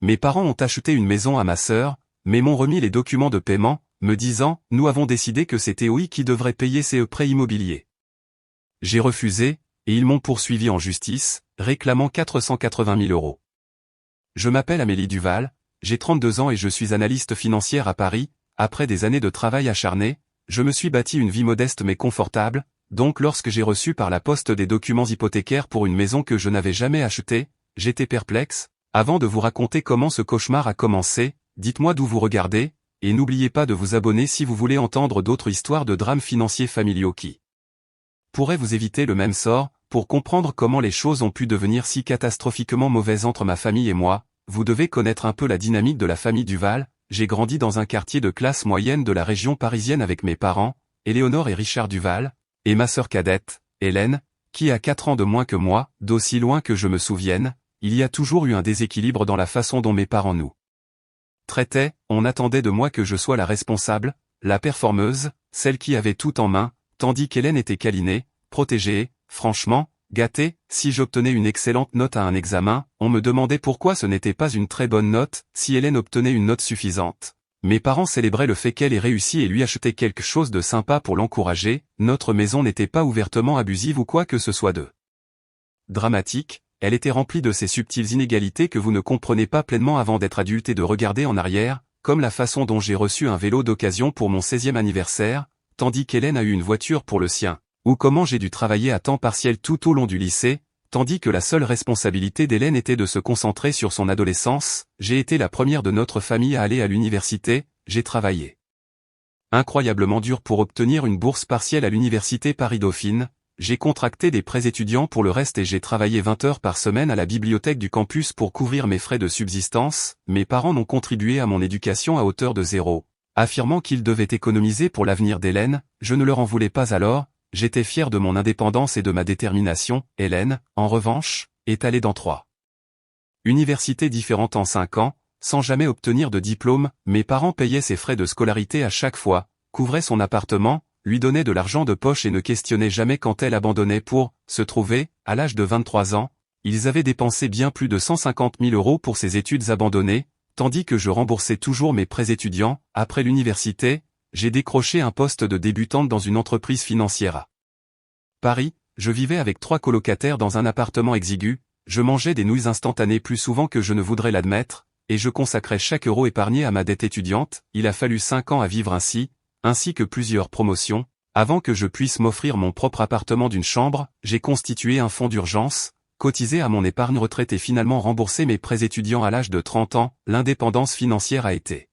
Mes parents ont acheté une maison à ma sœur, mais m'ont remis les documents de paiement, me disant « Nous avons décidé que c'était OI qui devrait payer ces prêts immobiliers ». J'ai refusé, et ils m'ont poursuivi en justice, réclamant 480 000 euros. Je m'appelle Amélie Duval, j'ai 32 ans et je suis analyste financière à Paris. Après des années de travail acharné, je me suis bâti une vie modeste mais confortable, donc lorsque j'ai reçu par la poste des documents hypothécaires pour une maison que je n'avais jamais achetée, j'étais perplexe. Avant de vous raconter comment ce cauchemar a commencé, dites-moi d'où vous regardez, et n'oubliez pas de vous abonner si vous voulez entendre d'autres histoires de drames financiers familiaux qui pourraient vous éviter le même sort. Pour comprendre comment les choses ont pu devenir si catastrophiquement mauvaises entre ma famille et moi, vous devez connaître un peu la dynamique de la famille Duval. J'ai grandi dans un quartier de classe moyenne de la région parisienne avec mes parents, Éléonore et Richard Duval, et ma sœur cadette, Hélène, qui a 4 ans de moins que moi. D'aussi loin que je me souvienne, il y a toujours eu un déséquilibre dans la façon dont mes parents nous traitaient. On attendait de moi que je sois la responsable, la performeuse, celle qui avait tout en main, tandis qu'Hélène était câlinée, protégée, franchement, gâtée. Si j'obtenais une excellente note à un examen, on me demandait pourquoi ce n'était pas une très bonne note. Si Hélène obtenait une note suffisante, mes parents célébraient le fait qu'elle ait réussi et lui achetaient quelque chose de sympa pour l'encourager. Notre maison n'était pas ouvertement abusive ou quoi que ce soit de dramatique, elle était remplie de ces subtiles inégalités que vous ne comprenez pas pleinement avant d'être adulte et de regarder en arrière, comme la façon dont j'ai reçu un vélo d'occasion pour mon 16e anniversaire, tandis qu'Hélène a eu une voiture pour le sien, ou comment j'ai dû travailler à temps partiel tout au long du lycée, tandis que la seule responsabilité d'Hélène était de se concentrer sur son adolescence. J'ai été la première de notre famille à aller à l'université. J'ai travaillé incroyablement dur pour obtenir une bourse partielle à l'université Paris-Dauphine. J'ai contracté des prêts étudiants pour le reste et j'ai travaillé 20 heures par semaine à la bibliothèque du campus pour couvrir mes frais de subsistance. Mes parents n'ont contribué à mon éducation à hauteur de zéro, affirmant qu'ils devaient économiser pour l'avenir d'Hélène. Je ne leur en voulais pas alors. J'étais fier de mon indépendance et de ma détermination. Hélène, en revanche, est allée dans 3 universités différentes en 5 ans, sans jamais obtenir de diplôme. Mes parents payaient ses frais de scolarité à chaque fois, couvraient son appartement, lui donnaient de l'argent de poche et ne questionnaient jamais quand elle abandonnait pour se trouver. À l'âge de 23 ans, ils avaient dépensé bien plus de 150 000 euros pour ses études abandonnées, tandis que je remboursais toujours mes prêts étudiants. Après l'université, j'ai décroché un poste de débutante dans une entreprise financière à Paris. Je vivais avec 3 colocataires dans un appartement exigu, je mangeais des nouilles instantanées plus souvent que je ne voudrais l'admettre, et je consacrais chaque euro épargné à ma dette étudiante. Il a fallu 5 ans à vivre ainsi que plusieurs promotions, avant que je puisse m'offrir mon propre appartement d'une chambre. J'ai constitué un fonds d'urgence, cotisé à mon épargne retraite et finalement remboursé mes prêts étudiants à l'âge de 30 ans. L'indépendance financière a été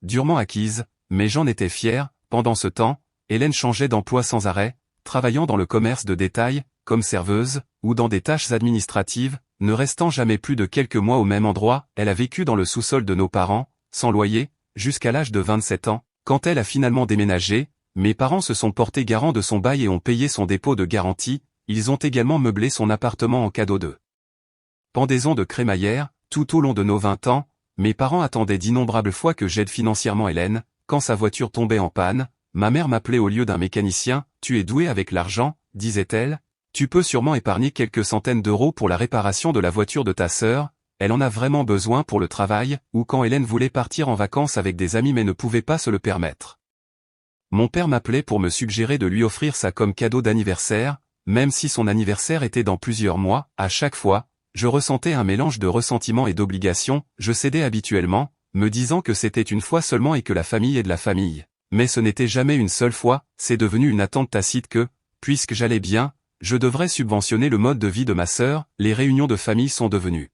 durement acquise, mais j'en étais fier. Pendant ce temps, Hélène changeait d'emploi sans arrêt, travaillant dans le commerce de détail, comme serveuse, ou dans des tâches administratives, ne restant jamais plus de quelques mois au même endroit. Elle a vécu dans le sous-sol de nos parents, sans loyer, jusqu'à l'âge de 27 ans. Quand elle a finalement déménagé, mes parents se sont portés garants de son bail et ont payé son dépôt de garantie. Ils ont également meublé son appartement en cadeau de pendaison de crémaillère. Tout au long de nos 20 ans, mes parents attendaient d'innombrables fois que j'aide financièrement Hélène. Quand sa voiture tombait en panne, ma mère m'appelait au lieu d'un mécanicien. Tu es doué avec l'argent, disait-elle. Tu peux sûrement épargner quelques centaines d'euros pour la réparation de la voiture de ta sœur. Elle en a vraiment besoin pour le travail. Ou quand Hélène voulait partir en vacances avec des amis mais ne pouvait pas se le permettre. Mon père m'appelait pour me suggérer de lui offrir ça comme cadeau d'anniversaire, même si son anniversaire était dans plusieurs mois. À chaque fois, je ressentais un mélange de ressentiment et d'obligation. Je cédais habituellement, me disant que c'était une fois seulement et que la famille est de la famille. Mais ce n'était jamais une seule fois. C'est devenu une attente tacite que, puisque j'allais bien, je devrais subventionner le mode de vie de ma sœur. Les réunions de famille sont devenues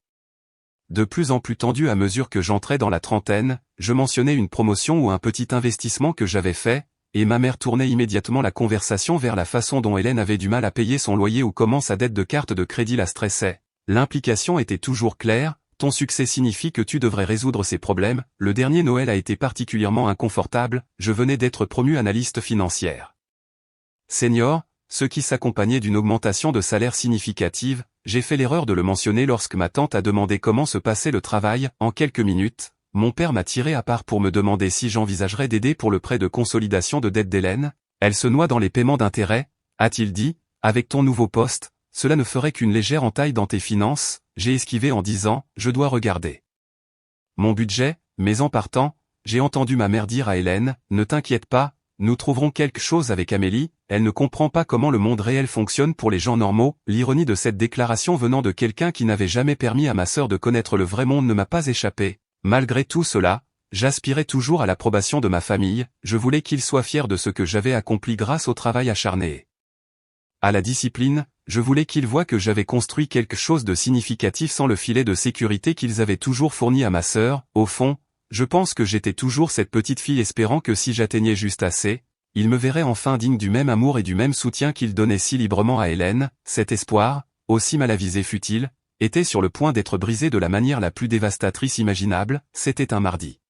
de plus en plus tendues à mesure que j'entrais dans la trentaine. Je mentionnais une promotion ou un petit investissement que j'avais fait, et ma mère tournait immédiatement la conversation vers la façon dont Hélène avait du mal à payer son loyer ou comment sa dette de carte de crédit la stressait. L'implication était toujours claire. Ton succès signifie que tu devrais résoudre ces problèmes. Le dernier Noël a été particulièrement inconfortable. Je venais d'être promue analyste financière senior, ce qui s'accompagnait d'une augmentation de salaire significative. J'ai fait l'erreur de le mentionner lorsque ma tante a demandé comment se passait le travail. En quelques minutes, mon père m'a tiré à part pour me demander si j'envisagerais d'aider pour le prêt de consolidation de dette d'Hélène. Elle se noie dans les paiements d'intérêt, a-t-il dit. Avec ton nouveau poste, cela ne ferait qu'une légère entaille dans tes finances. J'ai esquivé en disant, je dois regarder mon budget, mais en partant, j'ai entendu ma mère dire à Hélène, ne t'inquiète pas, nous trouverons quelque chose avec Amélie, elle ne comprend pas comment le monde réel fonctionne pour les gens normaux. L'ironie de cette déclaration venant de quelqu'un qui n'avait jamais permis à ma sœur de connaître le vrai monde ne m'a pas échappé. Malgré tout cela, j'aspirais toujours à l'approbation de ma famille, je voulais qu'ils soient fiers de ce que j'avais accompli grâce au travail acharné. À la discipline, je voulais qu'ils voient que j'avais construit quelque chose de significatif sans le filet de sécurité qu'ils avaient toujours fourni à ma sœur. Au fond, je pense que j'étais toujours cette petite fille espérant que si j'atteignais juste assez, ils me verraient enfin digne du même amour et du même soutien qu'ils donnaient si librement à Hélène. Cet espoir, aussi mal avisé fut-il, était sur le point d'être brisé de la manière la plus dévastatrice imaginable. C'était un mardi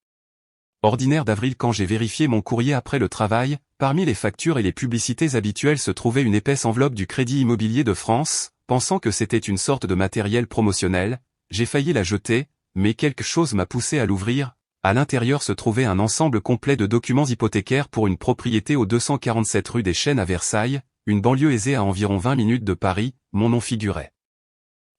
ordinaire d'avril quand j'ai vérifié mon courrier après le travail. Parmi les factures et les publicités habituelles se trouvait une épaisse enveloppe du Crédit Immobilier de France. Pensant que c'était une sorte de matériel promotionnel, j'ai failli la jeter, mais quelque chose m'a poussé à l'ouvrir. À l'intérieur se trouvait un ensemble complet de documents hypothécaires pour une propriété au 247 rue des Chênes à Versailles, une banlieue aisée à environ 20 minutes de Paris. Mon nom figurait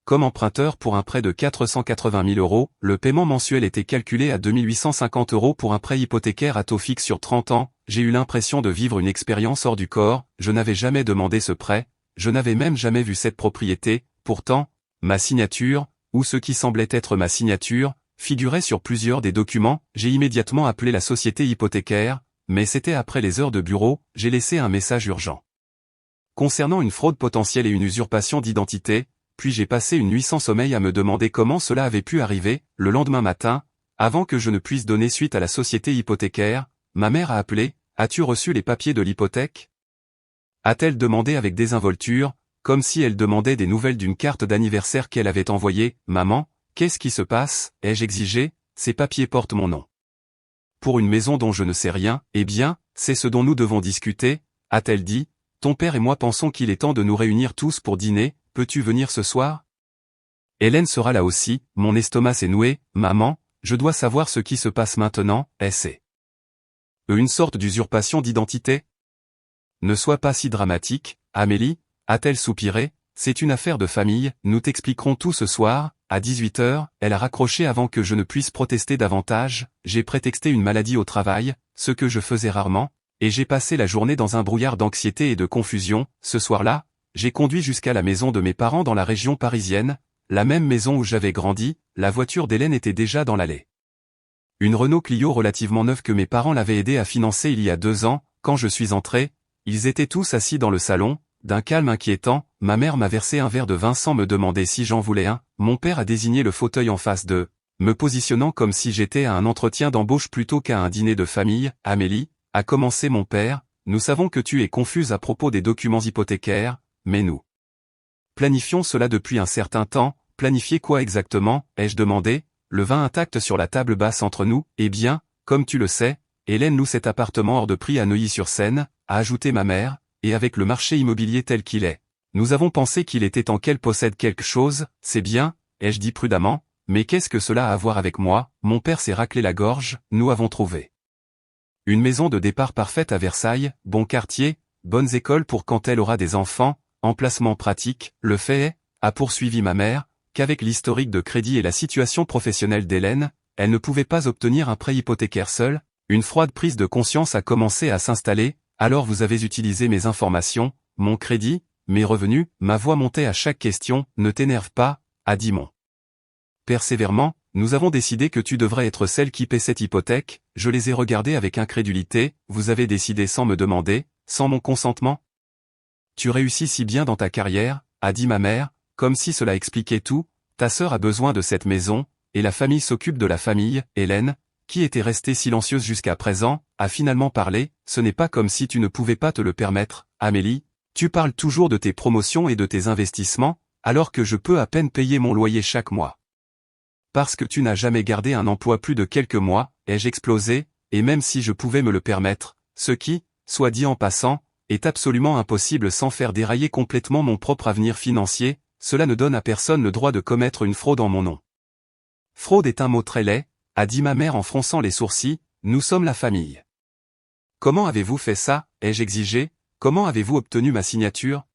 comme emprunteur pour un prêt de 480 000 €, le paiement mensuel était calculé à 2 850 € pour un prêt hypothécaire à taux fixe sur 30 ans. J'ai eu l'impression de vivre une expérience hors du corps, je n'avais jamais demandé ce prêt, je n'avais même jamais vu cette propriété. Pourtant, ma signature, ou ce qui semblait être ma signature, figurait sur plusieurs des documents. J'ai immédiatement appelé la société hypothécaire, mais c'était après les heures de bureau. J'ai laissé un message urgent concernant une fraude potentielle et une usurpation d'identité. Puis j'ai passé une nuit sans sommeil à me demander comment cela avait pu arriver. Le lendemain matin, avant que je ne puisse donner suite à la société hypothécaire, ma mère a appelé. As-tu reçu les papiers de l'hypothèque? A-t-elle demandé avec désinvolture, comme si elle demandait des nouvelles d'une carte d'anniversaire qu'elle avait envoyée. Maman, qu'est-ce qui se passe? Ai-je exigé? Ces papiers portent mon nom. Pour une maison dont je ne sais rien. Eh bien, c'est ce dont nous devons discuter, a-t-elle dit. Ton père et moi pensons qu'il est temps de nous réunir tous pour dîner. Peux-tu venir ce soir? Hélène sera là aussi. Mon estomac s'est noué. Maman, je dois savoir ce qui se passe maintenant. C'est une sorte d'usurpation d'identité? Ne sois pas si dramatique, Amélie, a-t-elle soupiré. C'est une affaire de famille, nous t'expliquerons tout ce soir. À 18 h, elle a raccroché avant que je ne puisse protester davantage. J'ai prétexté une maladie au travail, ce que je faisais rarement, et j'ai passé la journée dans un brouillard d'anxiété et de confusion. Ce soir-là, j'ai conduit jusqu'à la maison de mes parents dans la région parisienne, la même maison où j'avais grandi. La voiture d'Hélène était déjà dans l'allée. Une Renault Clio relativement neuve que mes parents l'avaient aidé à financer il y a 2 ans. Quand je suis entré, ils étaient tous assis dans le salon, d'un calme inquiétant. Ma mère m'a versé un verre de vin sans me demander si j'en voulais un. Mon père a désigné le fauteuil en face d'eux, me positionnant comme si j'étais à un entretien d'embauche plutôt qu'à un dîner de famille. Amélie, a commencé mon père, nous savons que tu es confuse à propos des documents hypothécaires, mais nous planifions cela depuis un certain temps. Planifier quoi exactement? Ai-je demandé, le vin intact sur la table basse entre nous. Eh bien, comme tu le sais, Hélène loue cet appartement hors de prix à Neuilly-sur-Seine, a ajouté ma mère, et avec le marché immobilier tel qu'il est, nous avons pensé qu'il était temps qu'elle possède quelque chose. C'est bien, ai-je dit prudemment, mais qu'est-ce que cela a à voir avec moi? Mon père s'est raclé la gorge. Nous avons trouvé une maison de départ parfaite à Versailles, bon quartier, bonnes écoles pour quand elle aura des enfants, emplacement pratique. Le fait est, a poursuivi ma mère, qu'avec l'historique de crédit et la situation professionnelle d'Hélène, elle ne pouvait pas obtenir un prêt hypothécaire seule. Une froide prise de conscience a commencé à s'installer. Alors vous avez utilisé mes informations, mon crédit, mes revenus. Ma voix montait à chaque question. Ne t'énerve pas, a dit mon père sévèrement, nous avons décidé que tu devrais être celle qui paie cette hypothèque. Je les ai regardés avec incrédulité. Vous avez décidé sans me demander, sans mon consentement? Tu réussis si bien dans ta carrière, a dit ma mère, comme si cela expliquait tout. Ta sœur a besoin de cette maison, et la famille s'occupe de la famille. Hélène, qui était restée silencieuse jusqu'à présent, a finalement parlé. Ce n'est pas comme si tu ne pouvais pas te le permettre. Amélie, tu parles toujours de tes promotions et de tes investissements, alors que je peux à peine payer mon loyer chaque mois. Parce que tu n'as jamais gardé un emploi plus de quelques mois, ai-je explosé, et même si je pouvais me le permettre, ce qui, soit dit en passant, est absolument impossible sans faire dérailler complètement mon propre avenir financier, cela ne donne à personne le droit de commettre une fraude en mon nom. Fraude est un mot très laid, a dit ma mère en fronçant les sourcils. Nous sommes la famille. Comment avez-vous fait ça? Ai-je exigé? Comment avez-vous obtenu ma signature?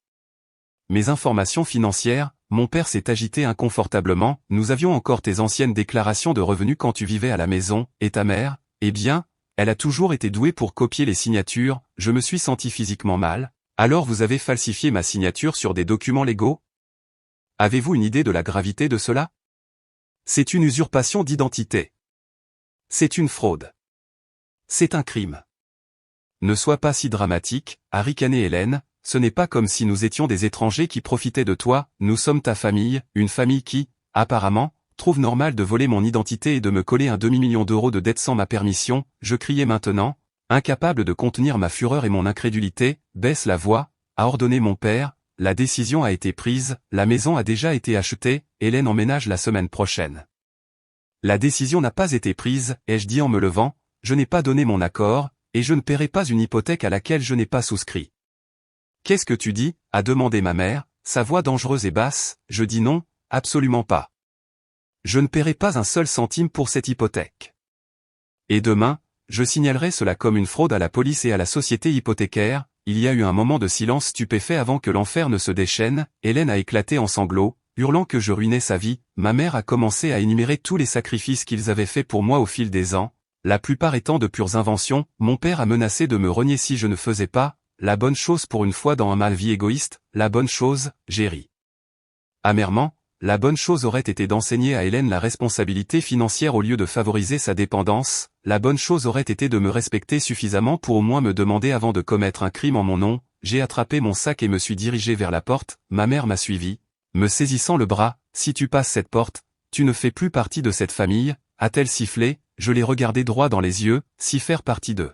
Mes informations financières, mon père s'est agité inconfortablement, nous avions encore tes anciennes déclarations de revenus quand tu vivais à la maison, et ta mère, eh bien, elle a toujours été douée pour copier les signatures, je me suis senti physiquement mal. Alors vous avez falsifié ma signature sur des documents légaux? Avez-vous une idée de la gravité de cela? C'est une usurpation d'identité. C'est une fraude. C'est un crime. Ne sois pas si dramatique, a ricané Hélène, ce n'est pas comme si nous étions des étrangers qui profitaient de toi, nous sommes ta famille, une famille qui, apparemment, trouve normal de voler mon identité et de me coller un demi-million d'euros de dette sans ma permission, je criais maintenant, incapable de contenir ma fureur et mon incrédulité, baisse la voix, a ordonné mon père, la décision a été prise, la maison a déjà été achetée, Hélène emménage la semaine prochaine. La décision n'a pas été prise, ai-je dit en me levant, je n'ai pas donné mon accord, et je ne paierai pas une hypothèque à laquelle je n'ai pas souscrit. Qu'est-ce que tu dis? A demandé ma mère, sa voix dangereuse et basse, je dis non, absolument pas. Je ne paierai pas un seul centime pour cette hypothèque. Et demain, je signalerai cela comme une fraude à la police et à la société hypothécaire. Il y a eu un moment de silence stupéfait avant que l'enfer ne se déchaîne, Hélène a éclaté en sanglots, hurlant que je ruinais sa vie, ma mère a commencé à énumérer tous les sacrifices qu'ils avaient faits pour moi au fil des ans, la plupart étant de pures inventions, mon père a menacé de me renier si je ne faisais pas, la bonne chose pour une fois dans un mal-vie égoïste, la bonne chose, j'ai ri. Amèrement, la bonne chose aurait été d'enseigner à Hélène la responsabilité financière au lieu de favoriser sa dépendance, la bonne chose aurait été de me respecter suffisamment pour au moins me demander avant de commettre un crime en mon nom, j'ai attrapé mon sac et me suis dirigé vers la porte, ma mère m'a suivi, me saisissant le bras, si tu passes cette porte, tu ne fais plus partie de cette famille, a-t-elle sifflé, je l'ai regardé droit dans les yeux, si faire partie d'eux.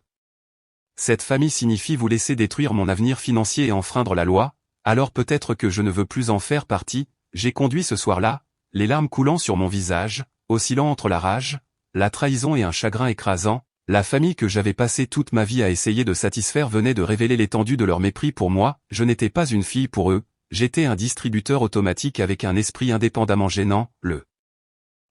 Cette famille signifie vous laisser détruire mon avenir financier et enfreindre la loi, alors peut-être que je ne veux plus en faire partie, j'ai conduit ce soir-là, les larmes coulant sur mon visage, oscillant entre la rage, la trahison et un chagrin écrasant, la famille que j'avais passé toute ma vie à essayer de satisfaire venait de révéler l'étendue de leur mépris pour moi, je n'étais pas une fille pour eux, j'étais un distributeur automatique avec un esprit indépendamment gênant, le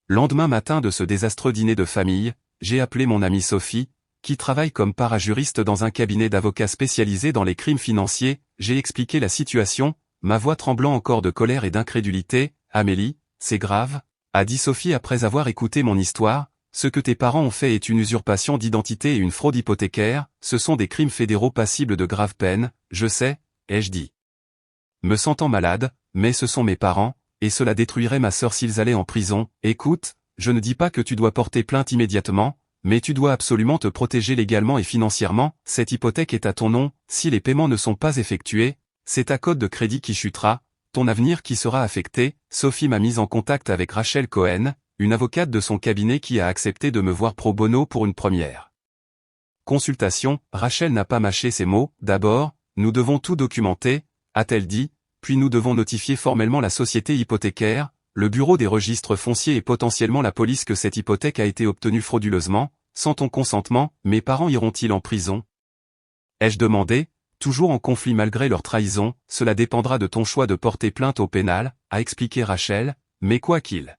lendemain matin de ce désastreux dîner de famille, j'ai appelé mon amie Sophie, qui travaille comme parajuriste dans un cabinet d'avocats spécialisé dans les crimes financiers, j'ai expliqué la situation, ma voix tremblant encore de colère et d'incrédulité, Amélie, c'est grave, a dit Sophie après avoir écouté mon histoire, ce que tes parents ont fait est une usurpation d'identité et une fraude hypothécaire, ce sont des crimes fédéraux passibles de graves peines, je sais, ai-je dit. Me sentant malade, mais ce sont mes parents, et cela détruirait ma sœur s'ils allaient en prison, écoute, je ne dis pas que tu dois porter plainte immédiatement, mais tu dois absolument te protéger légalement et financièrement, cette hypothèque est à ton nom, si les paiements ne sont pas effectués, c'est ta cote de crédit qui chutera, ton avenir qui sera affecté, Sophie m'a mise en contact avec Rachel Cohen, une avocate de son cabinet qui a accepté de me voir pro bono pour une première consultation, Rachel n'a pas mâché ses mots, d'abord, nous devons tout documenter, a-t-elle dit, puis nous devons notifier formellement la société hypothécaire, le bureau des registres fonciers et potentiellement la police que cette hypothèque a été obtenue frauduleusement, sans ton consentement, mes parents iront-ils en prison? Ai-je demandé, toujours en conflit malgré leur trahison, cela dépendra de ton choix de porter plainte au pénal, a expliqué Rachel, mais quoi qu'il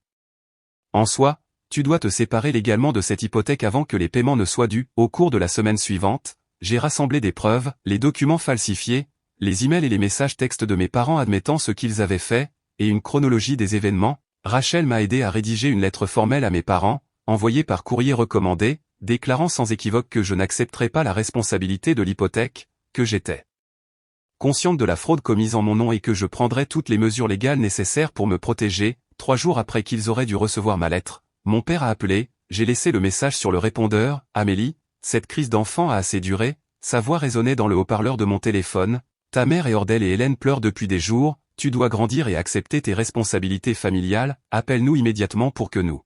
en soit, tu dois te séparer légalement de cette hypothèque avant que les paiements ne soient dus. Au cours de la semaine suivante, j'ai rassemblé des preuves, les documents falsifiés, les emails et les messages textes de mes parents admettant ce qu'ils avaient fait, et une chronologie des événements. Rachel m'a aidé à rédiger une lettre formelle à mes parents, envoyée par courrier recommandé, déclarant sans équivoque que je n'accepterais pas la responsabilité de l'hypothèque, que j'étais consciente de la fraude commise en mon nom et que je prendrais toutes les mesures légales nécessaires pour me protéger. 3 jours après qu'ils auraient dû recevoir ma lettre, mon père a appelé, j'ai laissé le message sur le répondeur, Amélie, cette crise d'enfant a assez duré, sa voix résonnait dans le haut-parleur de mon téléphone, ta mère et Ordel et Hélène pleurent depuis des jours, tu dois grandir et accepter tes responsabilités familiales, appelle-nous immédiatement pour que nous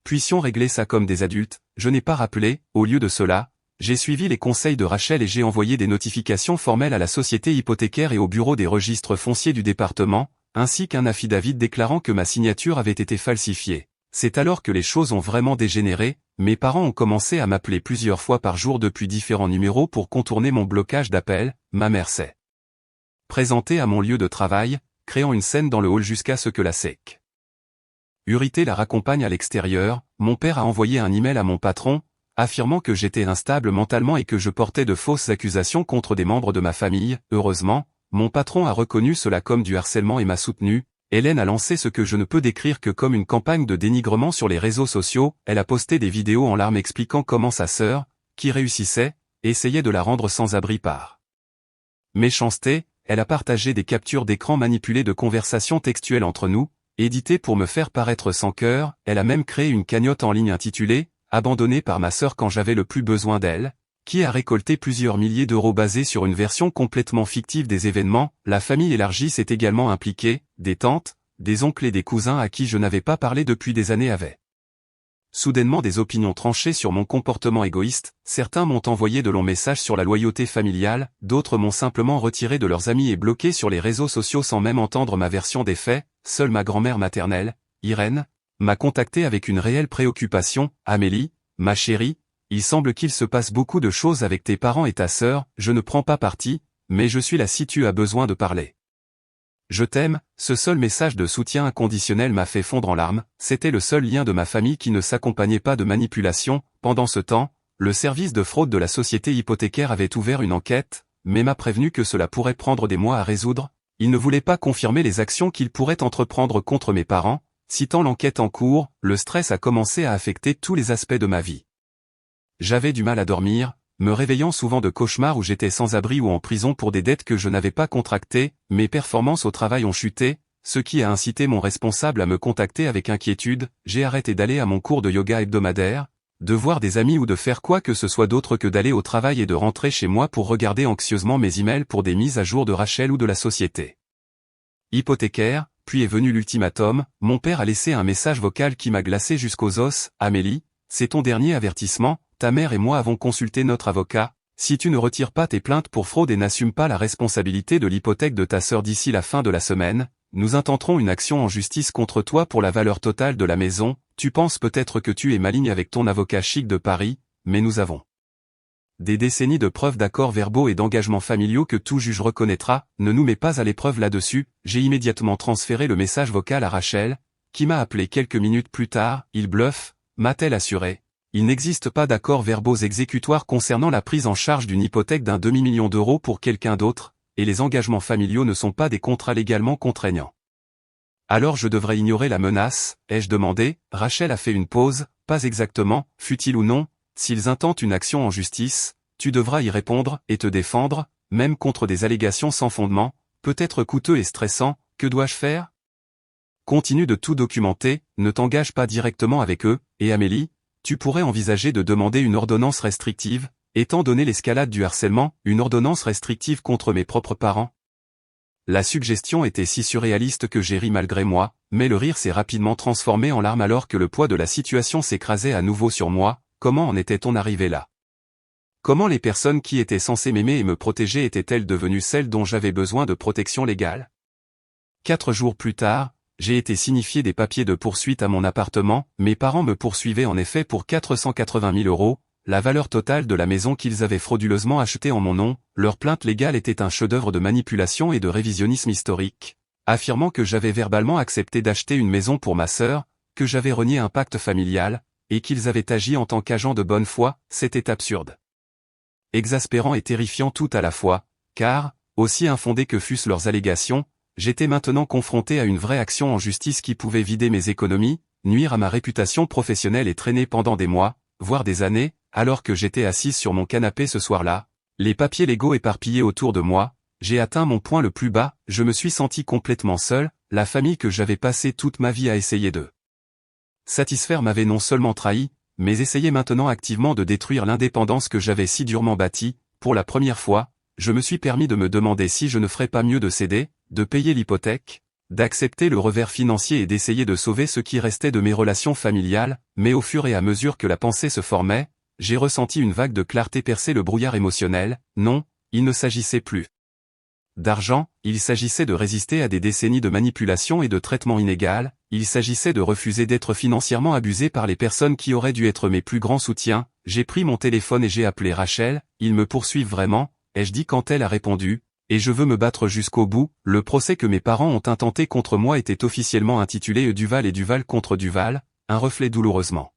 puissions régler ça comme des adultes. Je n'ai pas rappelé, au lieu de cela, j'ai suivi les conseils de Rachel et j'ai envoyé des notifications formelles à la société hypothécaire et au bureau des registres fonciers du département, ainsi qu'un affidavit déclarant que ma signature avait été falsifiée. C'est alors que les choses ont vraiment dégénéré, mes parents ont commencé à m'appeler plusieurs fois par jour depuis différents numéros pour contourner mon blocage d'appel, ma mère s'est présentée à mon lieu de travail, créant une scène dans le hall jusqu'à ce que la sécurité la raccompagne à l'extérieur, mon père a envoyé un email à mon patron, affirmant que j'étais instable mentalement et que je portais de fausses accusations contre des membres de ma famille. Heureusement, mon patron a reconnu cela comme du harcèlement et m'a soutenu, Hélène a lancé ce que je ne peux décrire que comme une campagne de dénigrement sur les réseaux sociaux. Elle a posté des vidéos en larmes expliquant comment sa sœur, qui réussissait, essayait de la rendre sans abri par méchanceté. Elle a partagé des captures d'écran manipulées de conversations textuelles entre nous, éditées pour me faire paraître sans cœur. Elle a même créé une cagnotte en ligne intitulée « Abandonnée par ma sœur quand j'avais le plus besoin d'elle », qui a récolté plusieurs milliers d'euros basés sur une version complètement fictive des événements. La famille élargie s'est également impliquée, des tantes, des oncles et des cousins à qui je n'avais pas parlé depuis des années avaient soudainement des opinions tranchées sur mon comportement égoïste. Certains m'ont envoyé de longs messages sur la loyauté familiale, d'autres m'ont simplement retiré de leurs amis et bloqué sur les réseaux sociaux sans même entendre ma version des faits. Seule ma grand-mère maternelle, Irène, m'a contacté avec une réelle préoccupation. « Amélie, ma chérie, il semble qu'il se passe beaucoup de choses avec tes parents et ta sœur, je ne prends pas parti, mais je suis là si tu as besoin de parler. Je t'aime ». Ce seul message de soutien inconditionnel m'a fait fondre en larmes. C'était le seul lien de ma famille qui ne s'accompagnait pas de manipulation. Pendant ce temps, le service de fraude de la société hypothécaire avait ouvert une enquête, mais m'a prévenu que cela pourrait prendre des mois à résoudre. Il ne voulait pas confirmer les actions qu'il pourrait entreprendre contre mes parents. Citant l'enquête en cours, le stress a commencé à affecter tous les aspects de ma vie. J'avais du mal à dormir, me réveillant souvent de cauchemars où j'étais sans abri ou en prison pour des dettes que je n'avais pas contractées. Mes performances au travail ont chuté, ce qui a incité mon responsable à me contacter avec inquiétude. J'ai arrêté d'aller à mon cours de yoga hebdomadaire, de voir des amis ou de faire quoi que ce soit d'autre que d'aller au travail et de rentrer chez moi pour regarder anxieusement mes emails pour des mises à jour de Rachel ou de la société hypothécaire. Puis est venu l'ultimatum. Mon père a laissé un message vocal qui m'a glacé jusqu'aux os. « Amélie, c'est ton dernier avertissement. Ta mère et moi avons consulté notre avocat. Si tu ne retires pas tes plaintes pour fraude et n'assumes pas la responsabilité de l'hypothèque de ta sœur d'ici la fin de la semaine, nous intenterons une action en justice contre toi pour la valeur totale de la maison. Tu penses peut-être que tu es maligne avec ton avocat chic de Paris, mais nous avons des décennies de preuves d'accords verbaux et d'engagements familiaux que tout juge reconnaîtra. Ne nous mets pas à l'épreuve là-dessus. » J'ai immédiatement transféré le message vocal à Rachel, qui m'a appelé quelques minutes plus tard. « Il bluffe », m'a-t-elle assuré. Il n'existe pas d'accords verbaux exécutoires concernant la prise en charge d'une hypothèque d'un demi-million d'euros pour quelqu'un d'autre, et les engagements familiaux ne sont pas des contrats légalement contraignants. Alors je devrais ignorer la menace, ai-je demandé. Rachel a fait une pause. Pas exactement, fût-il ou non, s'ils intentent une action en justice, tu devras y répondre et te défendre, même contre des allégations sans fondement, peut-être coûteux et stressant. Que dois-je faire? Continue de tout documenter, ne t'engage pas directement avec eux, et Amélie, tu pourrais envisager de demander une ordonnance restrictive, étant donné l'escalade du harcèlement, une ordonnance restrictive contre mes propres parents. La suggestion était si surréaliste que j'ai ri malgré moi, mais le rire s'est rapidement transformé en larmes alors que le poids de la situation s'écrasait à nouveau sur moi. Comment en était-on arrivé là? Comment les personnes qui étaient censées m'aimer et me protéger étaient-elles devenues celles dont j'avais besoin de protection légale? 4 jours plus tard, j'ai été signifié des papiers de poursuite à mon appartement. Mes parents me poursuivaient en effet pour 480 000 euros, la valeur totale de la maison qu'ils avaient frauduleusement achetée en mon nom. Leur plainte légale était un chef-d'œuvre de manipulation et de révisionnisme historique, affirmant que j'avais verbalement accepté d'acheter une maison pour ma sœur, que j'avais renié un pacte familial, et qu'ils avaient agi en tant qu'agents de bonne foi. C'était absurde, exaspérant et terrifiant tout à la fois, car, aussi infondées que fussent leurs allégations, j'étais maintenant confronté à une vraie action en justice qui pouvait vider mes économies, nuire à ma réputation professionnelle et traîner pendant des mois, voire des années. Alors que j'étais assise sur mon canapé ce soir-là, les papiers légaux éparpillés autour de moi, j'ai atteint mon point le plus bas. Je me suis senti complètement seul. La famille que j'avais passé toute ma vie à essayer de satisfaire m'avait non seulement trahi, mais essayait maintenant activement de détruire l'indépendance que j'avais si durement bâtie. Pour la première fois, je me suis permis de me demander si je ne ferais pas mieux de céder, de payer l'hypothèque, d'accepter le revers financier et d'essayer de sauver ce qui restait de mes relations familiales. Mais au fur et à mesure que la pensée se formait, j'ai ressenti une vague de clarté percer le brouillard émotionnel. Non, il ne s'agissait plus d'argent, il s'agissait de résister à des décennies de manipulation et de traitement inégal. Il s'agissait de refuser d'être financièrement abusé par les personnes qui auraient dû être mes plus grands soutiens. J'ai pris mon téléphone et j'ai appelé Rachel. Ils me poursuivent vraiment, ai-je dit quand elle a répondu, et je veux me battre jusqu'au bout. Le procès que mes parents ont intenté contre moi était officiellement intitulé Duval et Duval contre Duval, un reflet douloureusement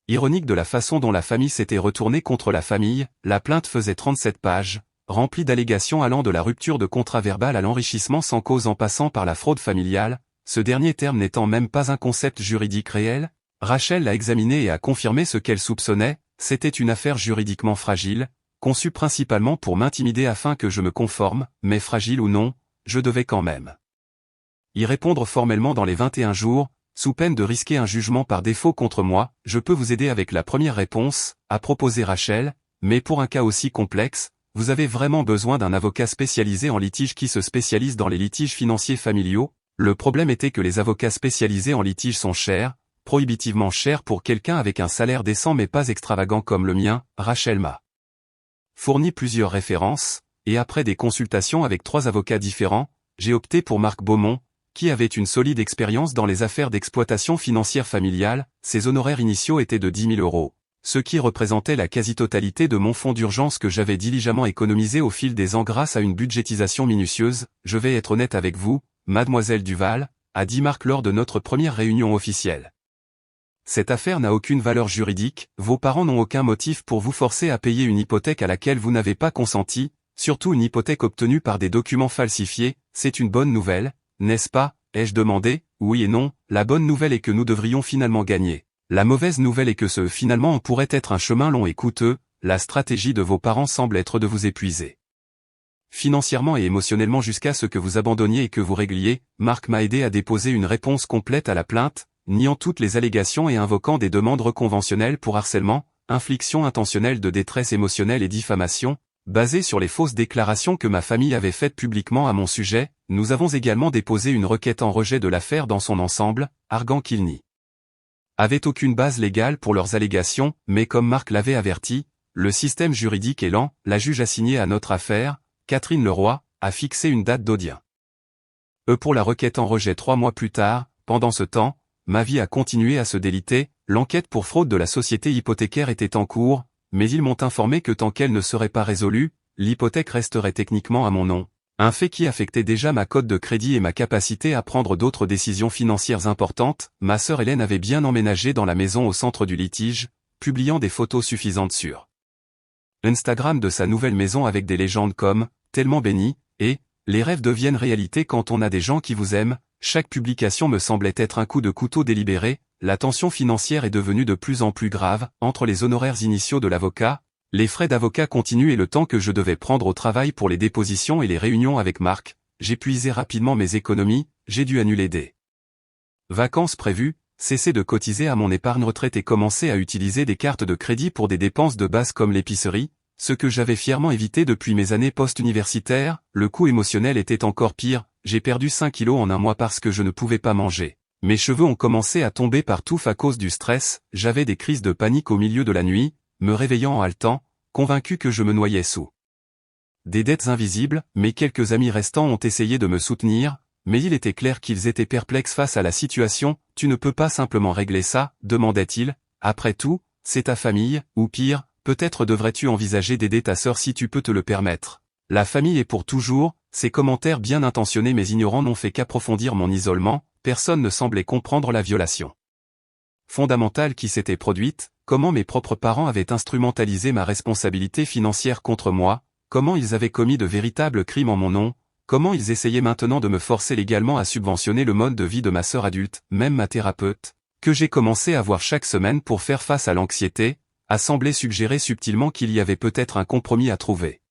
ironique de la façon dont la famille s'était retournée contre la famille. La plainte faisait 37 pages, remplie d'allégations allant de la rupture de contrat verbal à l'enrichissement sans cause en passant par la fraude familiale. ce dernier terme n'étant même pas un concept juridique réel. Rachel l'a examiné et a confirmé ce qu'elle soupçonnait, c'était une affaire juridiquement fragile, conçue principalement pour m'intimider afin que je me conforme, mais fragile ou non, je devais quand même y répondre formellement dans les 21 jours, sous peine de risquer un jugement par défaut contre moi. Je peux vous aider avec la première réponse, a proposé Rachel, mais pour un cas aussi complexe, vous avez vraiment besoin d'un avocat spécialisé en litige qui se spécialise dans les litiges financiers familiaux. Le problème était que les avocats spécialisés en litige sont chers, prohibitivement chers pour quelqu'un avec un salaire décent mais pas extravagant comme le mien. Rachel m'a fourni plusieurs références, et après des consultations avec 3 avocats différents, j'ai opté pour Marc Beaumont, qui avait une solide expérience dans les affaires d'exploitation financière familiale. Ses honoraires initiaux étaient de 10 000 €, ce qui représentait la quasi-totalité de mon fonds d'urgence que j'avais diligemment économisé au fil des ans grâce à une budgétisation minutieuse. Je vais être honnête avec vous, mademoiselle Duval, a dit Marc lors de notre première réunion officielle. Cette affaire n'a aucune valeur juridique, vos parents n'ont aucun motif pour vous forcer à payer une hypothèque à laquelle vous n'avez pas consenti, surtout une hypothèque obtenue par des documents falsifiés. C'est une bonne nouvelle, n'est-ce pas, ai-je demandé? Oui et non, la bonne nouvelle est que nous devrions finalement gagner. La mauvaise nouvelle est que ce finalement pourrait être un chemin long et coûteux. La stratégie de vos parents semble être de vous épuiser financièrement et émotionnellement jusqu'à ce que vous abandonniez et que vous régliez. Marc m'a aidé à déposer une réponse complète à la plainte, niant toutes les allégations et invoquant des demandes reconventionnelles pour harcèlement, infliction intentionnelle de détresse émotionnelle et diffamation, basées sur les fausses déclarations que ma famille avait faites publiquement à mon sujet. Nous avons également déposé une requête en rejet de l'affaire dans son ensemble, arguant qu'il n'y avait aucune base légale pour leurs allégations, mais comme Marc l'avait averti, le système juridique est lent. La juge assignée à notre affaire, Catherine Leroy, a fixé une date d'audience pour la requête en rejet 3 mois plus tard. Pendant ce temps, ma vie a continué à se déliter. L'enquête pour fraude de la société hypothécaire était en cours, mais ils m'ont informé que tant qu'elle ne serait pas résolue, l'hypothèque resterait techniquement à mon nom. Un fait qui affectait déjà ma cote de crédit et ma capacité à prendre d'autres décisions financières importantes. Ma sœur Hélène avait bien emménagé dans la maison au centre du litige, publiant des photos suffisantes sur Instagram de sa nouvelle maison avec des légendes comme « tellement béni » et « les rêves deviennent réalité quand on a des gens qui vous aiment ». Chaque publication me semblait être un coup de couteau délibéré. La tension financière est devenue de plus en plus grave, entre les honoraires initiaux de l'avocat, les frais d'avocat continus et le temps que je devais prendre au travail pour les dépositions et les réunions avec Marc. J'ai puisé rapidement mes économies, j'ai dû annuler des vacances prévues, cesser de cotiser à mon épargne retraite et commencer à utiliser des cartes de crédit pour des dépenses de base comme l'épicerie, ce que j'avais fièrement évité depuis mes années post-universitaires. Le coût émotionnel était encore pire, j'ai perdu 5 kilos en un mois parce que je ne pouvais pas manger. Mes cheveux ont commencé à tomber partout à cause du stress, j'avais des crises de panique au milieu de la nuit, me réveillant en haletant, convaincu que je me noyais sous des dettes invisibles. Mes quelques amis restants ont essayé de me soutenir, mais il était clair qu'ils étaient perplexes face à la situation. Tu ne peux pas simplement régler ça, demandait-il. Après tout, c'est ta famille, ou pire, peut-être devrais-tu envisager d'aider ta sœur si tu peux te le permettre. La famille est pour toujours. Ces commentaires bien intentionnés mais ignorants n'ont fait qu'approfondir mon isolement. Personne ne semblait comprendre la violation fondamentale qui s'était produite, comment mes propres parents avaient instrumentalisé ma responsabilité financière contre moi, comment ils avaient commis de véritables crimes en mon nom, comment ils essayaient maintenant de me forcer légalement à subventionner le mode de vie de ma sœur adulte. Même ma thérapeute, que j'ai commencé à voir chaque semaine pour faire face à l'anxiété, a semblé suggérer subtilement qu'il y avait peut-être un compromis à trouver.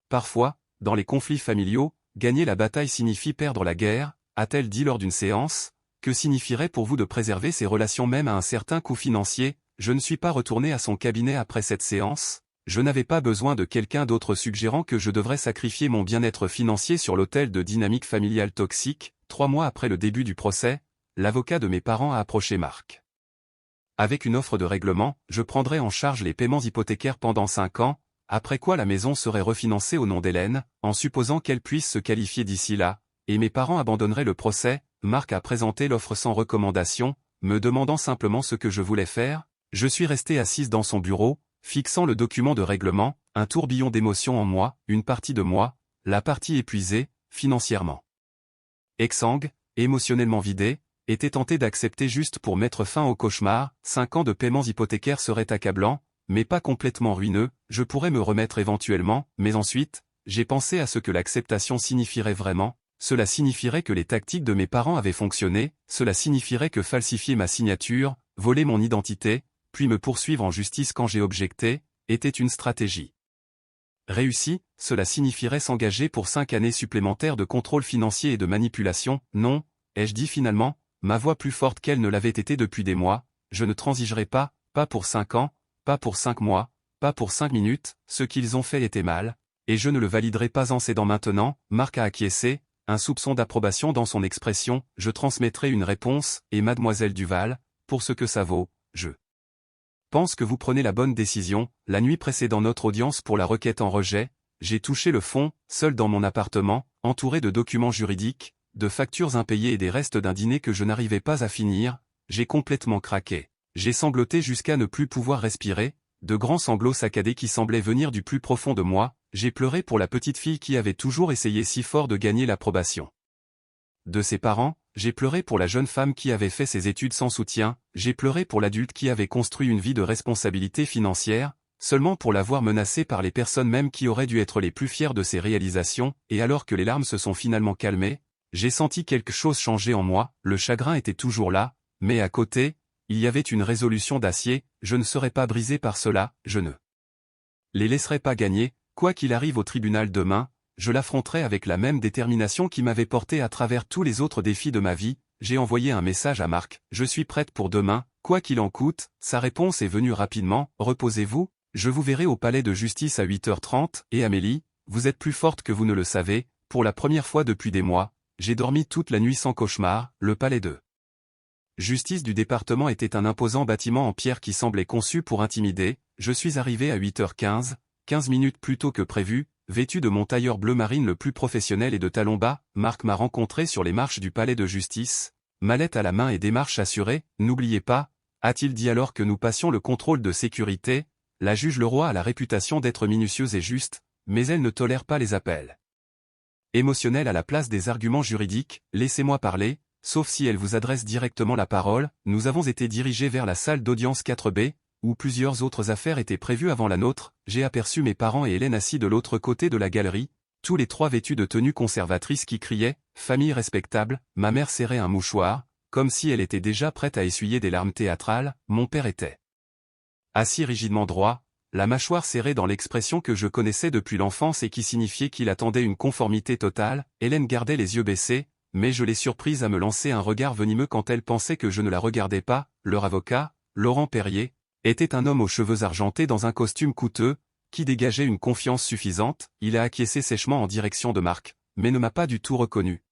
Parfois, dans les conflits familiaux, gagner la bataille signifie perdre la guerre, a-t-elle dit lors d'une séance. Que signifierait pour vous de préserver ces relations même à un certain coût financier? Je ne suis pas retourné à son cabinet après cette séance. Je n'avais pas besoin de quelqu'un d'autre suggérant que je devrais sacrifier mon bien-être financier sur l'autel de dynamiques familiales toxiques. 3 mois après le début du procès, l'avocat de mes parents a approché Marc avec une offre de règlement. Je prendrai en charge les paiements hypothécaires pendant 5 ans, après quoi la maison serait refinancée au nom d'Hélène, en supposant qu'elle puisse se qualifier d'ici là, et mes parents abandonneraient le procès. Marc a présenté l'offre sans recommandation, me demandant simplement ce que je voulais faire. Je suis resté assise dans son bureau, fixant le document de règlement, un tourbillon d'émotions en moi, une partie de moi, la partie épuisée, financièrement exsangue, émotionnellement vidée, était tenté d'accepter juste pour mettre fin au cauchemar. 5 ans de paiements hypothécaires seraient accablants, mais pas complètement ruineux. Je pourrais me remettre éventuellement, mais ensuite, j'ai pensé à ce que l'acceptation signifierait vraiment. cela signifierait que les tactiques de mes parents avaient fonctionné, cela signifierait que falsifier ma signature, voler mon identité, puis me poursuivre en justice quand j'ai objecté, était une stratégie. Réussi, cela signifierait s'engager pour 5 années supplémentaires de contrôle financier et de manipulation. Non, ai-je dit finalement, ma voix plus forte qu'elle ne l'avait été depuis des mois, je ne transigerai pas, pas pour 5 ans, pas pour 5 mois, pas pour 5 minutes, ce qu'ils ont fait était mal, et je ne le validerai pas en cédant maintenant. Marc a acquiescé, un soupçon d'approbation dans son expression, je transmettrai une réponse, et mademoiselle Duval, pour ce que ça vaut, je pense que vous prenez la bonne décision. La nuit précédant notre audience pour la requête en rejet, j'ai touché le fond, seul dans mon appartement, entouré de documents juridiques, de factures impayées et des restes d'un dîner que je n'arrivais pas à finir, j'ai complètement craqué. J'ai sangloté jusqu'à ne plus pouvoir respirer, de grands sanglots saccadés qui semblaient venir du plus profond de moi, j'ai pleuré pour la petite fille qui avait toujours essayé si fort de gagner l'approbation de ses parents, j'ai pleuré pour la jeune femme qui avait fait ses études sans soutien, j'ai pleuré pour l'adulte qui avait construit une vie de responsabilité financière, seulement pour la voir menacée par les personnes mêmes qui auraient dû être les plus fières de ses réalisations, et alors que les larmes se sont finalement calmées, j'ai senti quelque chose changer en moi, le chagrin était toujours là, mais à côté, il y avait une résolution d'acier, je ne serais pas brisé par cela, je ne les laisserai pas gagner, quoi qu'il arrive au tribunal demain, je l'affronterai avec la même détermination qui m'avait porté à travers tous les autres défis de ma vie. J'ai envoyé un message à Marc, je suis prête pour demain, quoi qu'il en coûte. Sa réponse est venue rapidement, reposez-vous, je vous verrai au palais de justice à 8h30, et Amélie, vous êtes plus forte que vous ne le savez, pour la première fois depuis des mois, j'ai dormi toute la nuit sans cauchemar. Le palais de justice du département était un imposant bâtiment en pierre qui semblait conçu pour intimider. Je suis arrivé à 8h15, 15 minutes plus tôt que prévu, vêtu de mon tailleur bleu marine le plus professionnel et de talons bas. Marc m'a rencontré sur les marches du palais de justice, mallette à la main et démarche assurée. N'oubliez pas, a-t-il dit alors que nous passions le contrôle de sécurité, la juge Leroy a la réputation d'être minutieuse et juste, mais elle ne tolère pas les appels émotionnels à la place des arguments juridiques. Laissez-moi parler, sauf si elle vous adresse directement la parole. Nous avons été dirigés vers la salle d'audience 4B, où plusieurs autres affaires étaient prévues avant la nôtre. J'ai aperçu mes parents et Hélène assis de l'autre côté de la galerie, tous les trois vêtus de tenues conservatrices qui criaient « Famille respectable ». Ma mère serrait un mouchoir, comme si elle était déjà prête à essuyer des larmes théâtrales. Mon père était assis rigidement droit, la mâchoire serrée dans l'expression que je connaissais depuis l'enfance et qui signifiait qu'il attendait une conformité totale. Hélène gardait les yeux baissés, mais je l'ai surprise à me lancer un regard venimeux quand elle pensait que je ne la regardais pas. Leur avocat, Laurent Perrier, était un homme aux cheveux argentés dans un costume coûteux, qui dégageait une confiance suffisante. Il a acquiescé sèchement en direction de Marc, mais ne m'a pas du tout reconnu.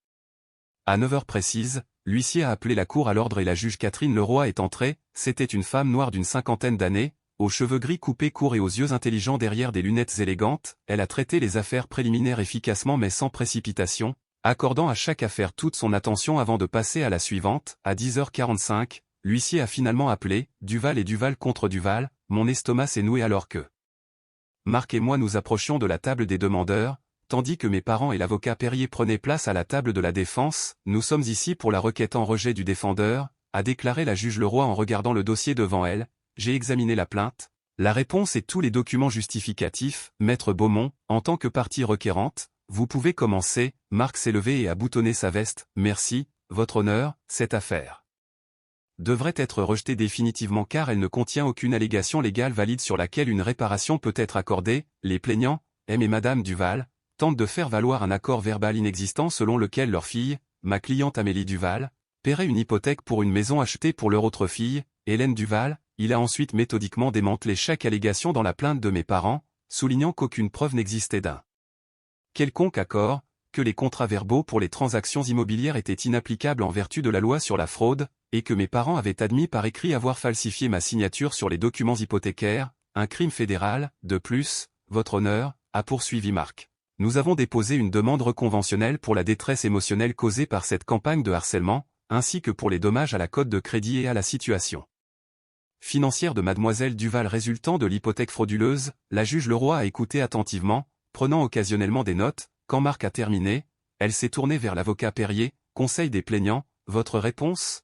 À 9h précises, l'huissier a appelé la cour à l'ordre et la juge Catherine Leroy est entrée. C'était une femme noire d'une cinquantaine d'années, aux cheveux gris coupés courts et aux yeux intelligents derrière des lunettes élégantes. Elle a traité les affaires préliminaires efficacement mais sans précipitation, accordant à chaque affaire toute son attention avant de passer à la suivante. À 10h45, l'huissier a finalement appelé « Duval et Duval contre Duval ». Mon estomac s'est noué alors que Marc et moi nous approchions de la table des demandeurs, tandis que mes parents et l'avocat Perrier prenaient place à la table de la défense. « Nous sommes ici pour la requête en rejet du défendeur », a déclaré la juge Leroy en regardant le dossier devant elle. J'ai examiné la plainte, la réponse et tous les documents justificatifs. Maître Beaumont, en tant que partie requérante, vous pouvez commencer. Marc s'est levé et a boutonné sa veste. Merci, votre honneur, cette affaire devrait être rejetée définitivement car elle ne contient aucune allégation légale valide sur laquelle une réparation peut être accordée. Les plaignants, M et Madame Duval, tentent de faire valoir un accord verbal inexistant selon lequel leur fille, ma cliente Amélie Duval, paierait une hypothèque pour une maison achetée pour leur autre fille, Hélène Duval. Il a ensuite méthodiquement démantelé chaque allégation dans la plainte de mes parents, soulignant qu'aucune preuve n'existait d'un quelconque accord, que les contrats verbaux pour les transactions immobilières étaient inapplicables en vertu de la loi sur la fraude, et que mes parents avaient admis par écrit avoir falsifié ma signature sur les documents hypothécaires, un crime fédéral. De plus, votre honneur, a poursuivi Marc. Nous avons déposé une demande reconventionnelle pour la détresse émotionnelle causée par cette campagne de harcèlement, ainsi que pour les dommages à la cote de crédit et à la situation financière de mademoiselle Duval résultant de l'hypothèque frauduleuse. La juge Leroy a écouté attentivement, prenant occasionnellement des notes. Quand Marc a terminé, elle s'est tournée vers l'avocat Perrier. Conseil des plaignants, votre réponse?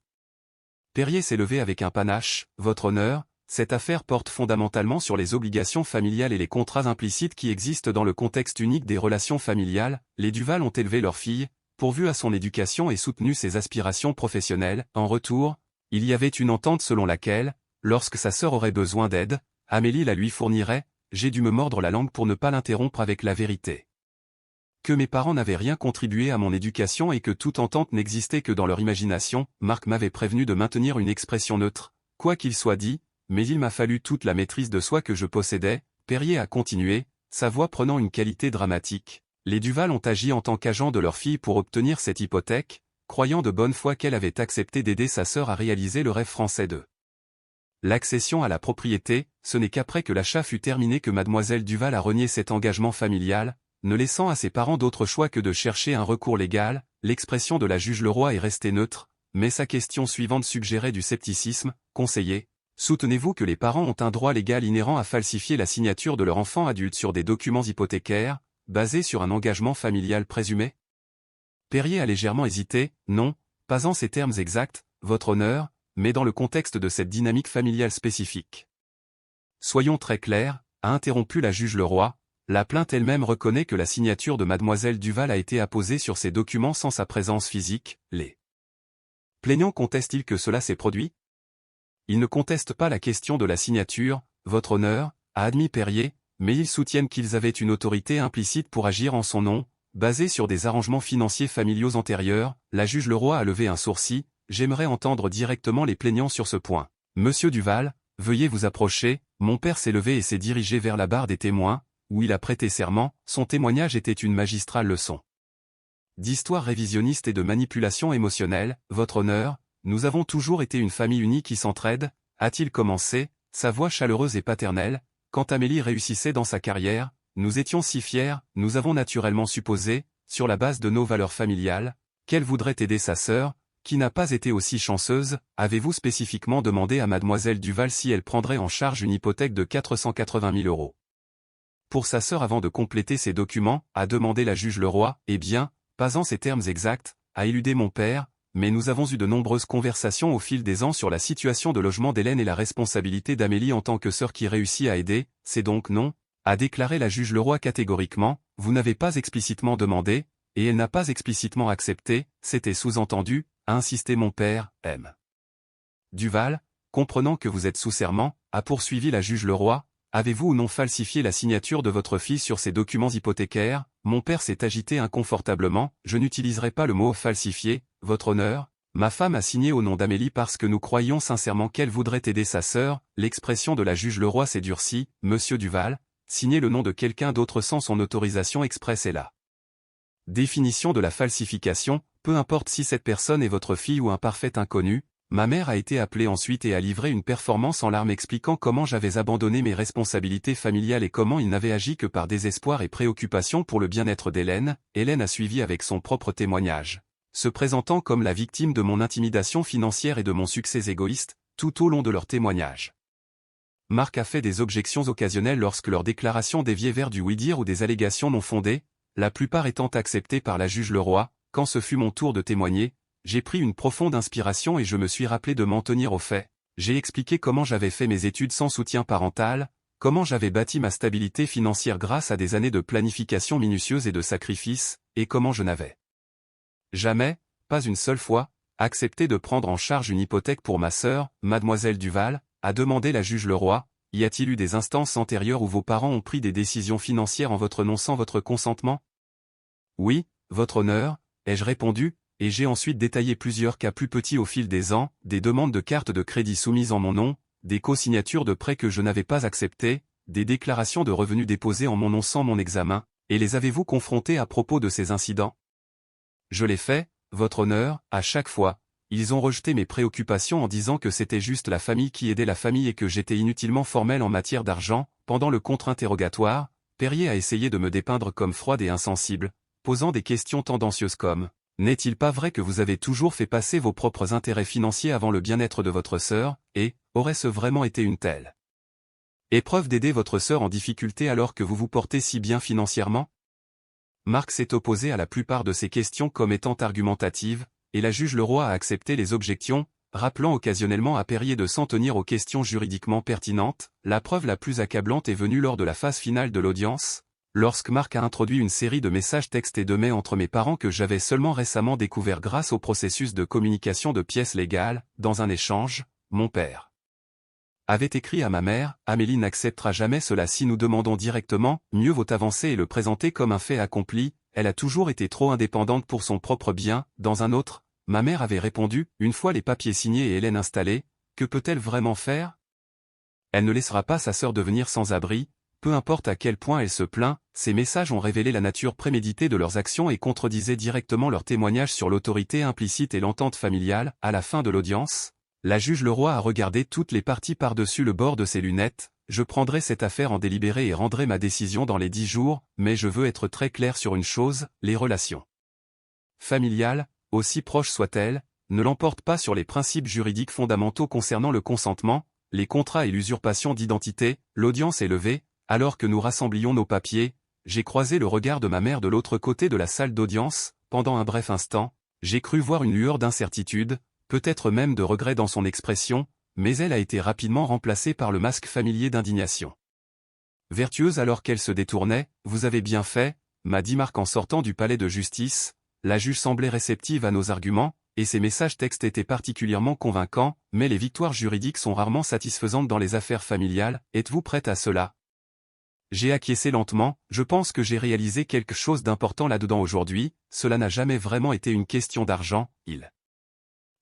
Perrier s'est levé avec un panache. Votre honneur, cette affaire porte fondamentalement sur les obligations familiales et les contrats implicites qui existent dans le contexte unique des relations familiales. Les Duval ont élevé leur fille, pourvu à son éducation et soutenu ses aspirations professionnelles. En retour, il y avait une entente selon laquelle, lorsque sa sœur aurait besoin d'aide, Amélie la lui fournirait. J'ai dû me mordre la langue pour ne pas l'interrompre avec la vérité. Que mes parents n'avaient rien contribué à mon éducation et que toute entente n'existait que dans leur imagination. Marc m'avait prévenu de maintenir une expression neutre, quoi qu'il soit dit, mais il m'a fallu toute la maîtrise de soi que je possédais. Perrier a continué, sa voix prenant une qualité dramatique. Les Duval ont agi en tant qu'agents de leur fille pour obtenir cette hypothèque, croyant de bonne foi qu'elle avait accepté d'aider sa sœur à réaliser le rêve français de l'accession à la propriété. Ce n'est qu'après que l'achat fut terminé que mademoiselle Duval a renié cet engagement familial, ne laissant à ses parents d'autre choix que de chercher un recours légal. L'expression de la juge Leroy est restée neutre, mais sa question suivante suggérait du scepticisme. Conseiller, soutenez-vous que les parents ont un droit légal inhérent à falsifier la signature de leur enfant adulte sur des documents hypothécaires, basés sur un engagement familial présumé? Perrier a légèrement hésité. Non, pas en ces termes exacts, votre honneur, mais dans le contexte de cette dynamique familiale spécifique. Soyons très clairs, a interrompu la juge Leroy, la plainte elle-même reconnaît que la signature de mademoiselle Duval a été apposée sur ces documents sans sa présence physique. Les plaignants contestent-ils que cela s'est produit? Ils ne contestent pas la question de la signature, votre honneur, a admis Perrier, mais ils soutiennent qu'ils avaient une autorité implicite pour agir en son nom, basée sur des arrangements financiers familiaux antérieurs. La juge Leroy a levé un sourcil. J'aimerais entendre directement les plaignants sur ce point. Monsieur Duval, veuillez vous approcher. Mon père s'est levé et s'est dirigé vers la barre des témoins, où il a prêté serment. Son témoignage était une magistrale leçon d'histoire révisionniste et de manipulation émotionnelle. Votre honneur, nous avons toujours été une famille unie qui s'entraide, a-t-il commencé, sa voix chaleureuse et paternelle. Quand Amélie réussissait dans sa carrière, nous étions si fiers. Nous avons naturellement supposé, sur la base de nos valeurs familiales, qu'elle voudrait aider sa sœur, qui n'a pas été aussi chanceuse. Avez-vous spécifiquement demandé à mademoiselle Duval si elle prendrait en charge une hypothèque de 480 000 € pour sa sœur avant de compléter ses documents, a demandé la juge Leroy? Eh bien, pas en ces termes exacts, a éludé mon père, mais nous avons eu de nombreuses conversations au fil des ans sur la situation de logement d'Hélène et la responsabilité d'Amélie en tant que sœur qui réussit à aider. C'est donc non, a déclaré la juge Leroy catégoriquement. Vous n'avez pas explicitement demandé, et elle n'a pas explicitement accepté, c'était sous-entendu, a insisté mon père. M. Duval, comprenant que vous êtes sous serment, a poursuivi la juge Leroy. Avez-vous ou non falsifié la signature de votre fille sur ces documents hypothécaires? Mon père s'est agité inconfortablement. Je n'utiliserai pas le mot falsifié, votre honneur. Ma femme a signé au nom d'Amélie parce que nous croyions sincèrement qu'elle voudrait aider sa sœur. L'expression de la juge Leroy s'est durcie. Monsieur Duval, signer le nom de quelqu'un d'autre sans son autorisation expresse est la définition de la falsification, peu importe si cette personne est votre fille ou un parfait inconnu. Ma mère a été appelée ensuite et a livré une performance en larmes expliquant comment j'avais abandonné mes responsabilités familiales et comment il n'avait agi que par désespoir et préoccupation pour le bien-être d'Hélène. Hélène a suivi avec son propre témoignage, se présentant comme la victime de mon intimidation financière et de mon succès égoïste, tout au long de leur témoignage. Marc a fait des objections occasionnelles lorsque leurs déclarations déviaient vers du oui-dire ou des allégations non fondées, la plupart étant acceptées par la juge Leroy. Quand ce fut mon tour de témoigner, j'ai pris une profonde inspiration et je me suis rappelé de m'en tenir aux faits. J'ai expliqué comment j'avais fait mes études sans soutien parental, comment j'avais bâti ma stabilité financière grâce à des années de planification minutieuse et de sacrifice, et comment je n'avais jamais, pas une seule fois, accepté de prendre en charge une hypothèque pour ma sœur. Mademoiselle Duval, a demandé la juge Leroy. Y a-t-il eu des instances antérieures où vos parents ont pris des décisions financières en votre nom sans votre consentement? Oui, votre honneur, ai-je répondu. Et j'ai ensuite détaillé plusieurs cas plus petits au fil des ans, des demandes de cartes de crédit soumises en mon nom, des co-signatures de prêts que je n'avais pas acceptées, des déclarations de revenus déposées en mon nom sans mon examen, et les avez-vous confrontés à propos de ces incidents? Je l'ai fait, votre honneur, à chaque fois. Ils ont rejeté mes préoccupations en disant que c'était juste la famille qui aidait la famille et que j'étais inutilement formel en matière d'argent. Pendant le contre-interrogatoire, Perrier a essayé de me dépeindre comme froide et insensible, posant des questions tendancieuses comme: n'est-il pas vrai que vous avez toujours fait passer vos propres intérêts financiers avant le bien-être de votre sœur, et, aurait-ce vraiment été une telle épreuve d'aider votre sœur en difficulté alors que vous vous portez si bien financièrement? Marc s'est opposé à la plupart de ces questions comme étant argumentatives, et la juge Leroy a accepté les objections, rappelant occasionnellement à Perrier de s'en tenir aux questions juridiquement pertinentes. La preuve la plus accablante est venue lors de la phase finale de l'audience, lorsque Marc a introduit une série de messages textes et de mails entre mes parents que j'avais seulement récemment découvert grâce au processus de communication de pièces légales. Dans un échange, mon père avait écrit à ma mère, Amélie n'acceptera jamais cela si nous demandons directement, mieux vaut avancer et le présenter comme un fait accompli, elle a toujours été trop indépendante pour son propre bien. Dans un autre, ma mère avait répondu, une fois les papiers signés et Hélène installée, que peut-elle vraiment faire? Elle ne laissera pas sa sœur devenir sans abri, peu importe à quel point elle se plaint. Ces messages ont révélé la nature préméditée de leurs actions et contredisaient directement leur témoignage sur l'autorité implicite et l'entente familiale. À la fin de l'audience, la juge Leroy a regardé toutes les parties par-dessus le bord de ses lunettes. Je prendrai cette affaire en délibéré et rendrai ma décision dans les 10 jours, mais je veux être très clair sur une chose, les relations familiales, aussi proches soient-elles, ne l'emportent pas sur les principes juridiques fondamentaux concernant le consentement, les contrats et l'usurpation d'identité. L'audience est levée, alors que nous rassemblions nos papiers, j'ai croisé le regard de ma mère de l'autre côté de la salle d'audience. Pendant un bref instant, j'ai cru voir une lueur d'incertitude, peut-être même de regret dans son expression, mais elle a été rapidement remplacée par le masque familier d'indignation. Vertueuse alors qu'elle se détournait, « Vous avez bien fait », m'a dit Marc en sortant du palais de justice. La juge semblait réceptive à nos arguments, et ses messages textes étaient particulièrement convaincants, mais les victoires juridiques sont rarement satisfaisantes dans les affaires familiales. Êtes-vous prête à cela? J'ai acquiescé lentement, je pense que j'ai réalisé quelque chose d'important là-dedans aujourd'hui, cela n'a jamais vraiment été une question d'argent, il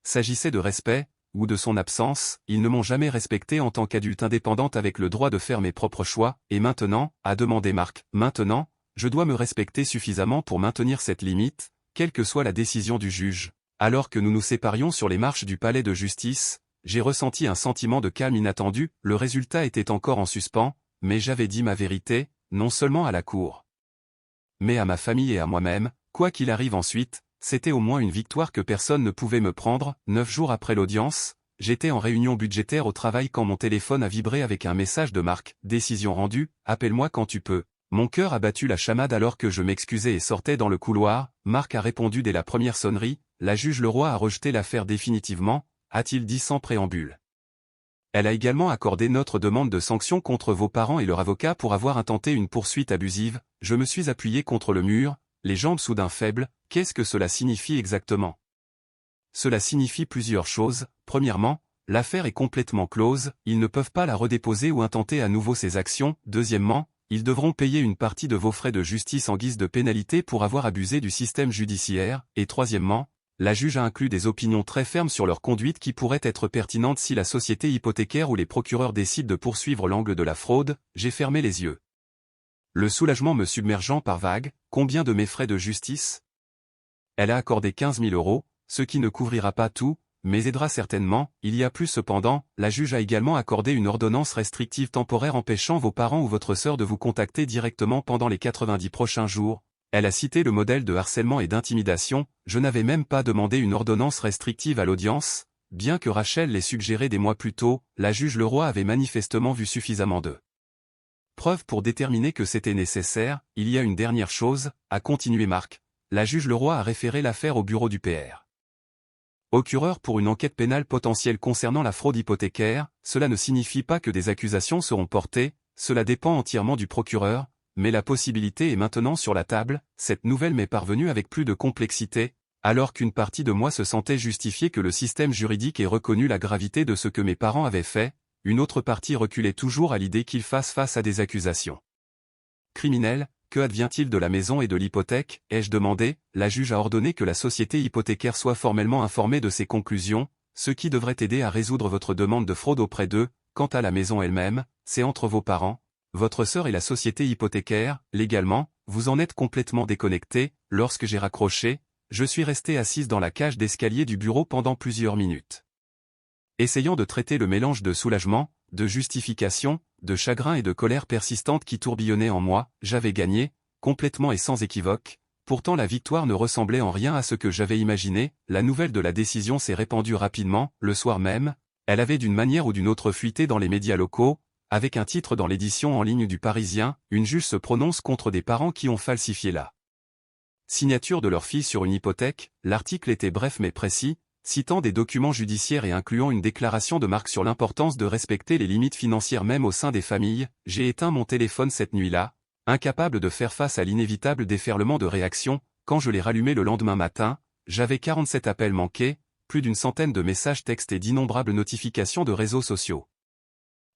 s'agissait de respect, ou de son absence. Ils ne m'ont jamais respecté en tant qu'adulte indépendante avec le droit de faire mes propres choix, et maintenant, a demandé Marc, maintenant, je dois me respecter suffisamment pour maintenir cette limite, quelle que soit la décision du juge. Alors que nous nous séparions sur les marches du palais de justice, j'ai ressenti un sentiment de calme inattendu. Le résultat était encore en suspens, mais j'avais dit ma vérité, non seulement à la cour, mais à ma famille et à moi-même. Quoi qu'il arrive ensuite, c'était au moins une victoire que personne ne pouvait me prendre. 9 jours après l'audience, j'étais en réunion budgétaire au travail quand mon téléphone a vibré avec un message de Marc. Décision rendue, appelle-moi quand tu peux. Mon cœur a battu la chamade alors que je m'excusais et sortais dans le couloir. Marc a répondu dès la première sonnerie, la juge Leroy a rejeté l'affaire définitivement, a-t-il dit sans préambule. Elle a également accordé notre demande de sanction contre vos parents et leur avocat pour avoir intenté une poursuite abusive. Je me suis appuyé contre le mur, les jambes soudain faibles. Qu'est-ce que cela signifie exactement? Cela signifie plusieurs choses. Premièrement, l'affaire est complètement close, ils ne peuvent pas la redéposer ou intenter à nouveau ces actions. Deuxièmement, ils devront payer une partie de vos frais de justice en guise de pénalité pour avoir abusé du système judiciaire. Et troisièmement, la juge a inclus des opinions très fermes sur leur conduite qui pourraient être pertinentes si la société hypothécaire ou les procureurs décident de poursuivre l'angle de la fraude. J'ai fermé les yeux, le soulagement me submergeant par vagues. Combien de mes frais de justice? Elle a accordé 15 000 €, ce qui ne couvrira pas tout, mais aidera certainement. Il y a plus cependant, la juge a également accordé une ordonnance restrictive temporaire empêchant vos parents ou votre sœur de vous contacter directement pendant les 90 prochains jours. Elle a cité le modèle de harcèlement et d'intimidation. Je n'avais même pas demandé une ordonnance restrictive à l'audience, bien que Rachel l'ait suggéré des mois plus tôt. La juge Leroy avait manifestement vu suffisamment de preuves pour déterminer que c'était nécessaire. Il y a une dernière chose, a continué Marc. La juge Leroy a référé l'affaire au bureau du PR procureur pour une enquête pénale potentielle concernant la fraude hypothécaire. Cela ne signifie pas que des accusations seront portées, cela dépend entièrement du procureur, mais la possibilité est maintenant sur la table. Cette nouvelle m'est parvenue avec plus de complexité, alors qu'une partie de moi se sentait justifier que le système juridique ait reconnu la gravité de ce que mes parents avaient fait, une autre partie reculait toujours à l'idée qu'ils fassent face à des accusations criminelles. Que advient-il de la maison et de l'hypothèque? Ai-je demandé. La juge a ordonné que la société hypothécaire soit formellement informée de ses conclusions, ce qui devrait aider à résoudre votre demande de fraude auprès d'eux. Quant à la maison elle-même, c'est entre vos parents, votre sœur et la société hypothécaire. Légalement, vous en êtes complètement déconnecté. Lorsque j'ai raccroché, je suis resté assise dans la cage d'escalier du bureau pendant plusieurs minutes, essayant de traiter le mélange de soulagement, de justification, de chagrin et de colère persistante qui tourbillonnait en moi. J'avais gagné, complètement et sans équivoque, pourtant la victoire ne ressemblait en rien à ce que j'avais imaginé. La nouvelle de la décision s'est répandue rapidement. Le soir même, elle avait d'une manière ou d'une autre fuité dans les médias locaux, avec un titre dans l'édition en ligne du Parisien, une juge se prononce contre des parents qui ont falsifié la signature de leur fille sur une hypothèque. L'article était bref mais précis, citant des documents judiciaires et incluant une déclaration de Marc sur l'importance de respecter les limites financières même au sein des familles. J'ai éteint mon téléphone cette nuit-là, Incapable de faire face à l'inévitable déferlement de réactions, quand je l'ai rallumé le lendemain matin, j'avais 47 appels manqués, plus d'une centaine de messages textes et d'innombrables notifications de réseaux sociaux.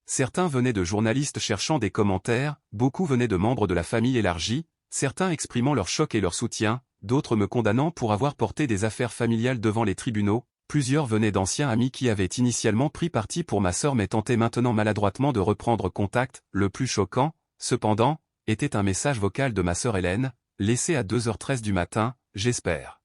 Certains venaient de journalistes cherchant des commentaires, beaucoup venaient de membres de la famille élargie, certains exprimant leur choc et leur soutien, d'autres me condamnant pour avoir porté des affaires familiales devant les tribunaux, plusieurs venaient d'anciens amis qui avaient initialement pris parti pour ma sœur mais tentaient maintenant maladroitement de reprendre contact. Le plus choquant, cependant, était un message vocal de ma sœur Hélène, laissé à 2h13 du matin, « J'espère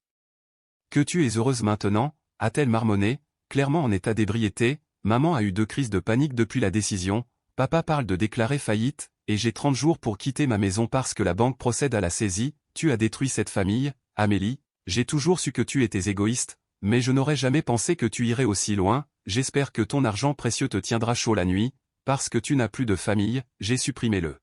que tu es heureuse maintenant », a-t-elle marmonné, clairement en état d'ébriété. Maman a eu 2 crises de panique depuis la décision, papa parle de déclarer faillite, et j'ai 30 jours pour quitter ma maison parce que la banque procède à la saisie. Tu as détruit cette famille, Amélie, j'ai toujours su que tu étais égoïste, mais je n'aurais jamais pensé que tu irais aussi loin. J'espère que ton argent précieux te tiendra chaud la nuit, parce que tu n'as plus de famille. J'ai supprimé le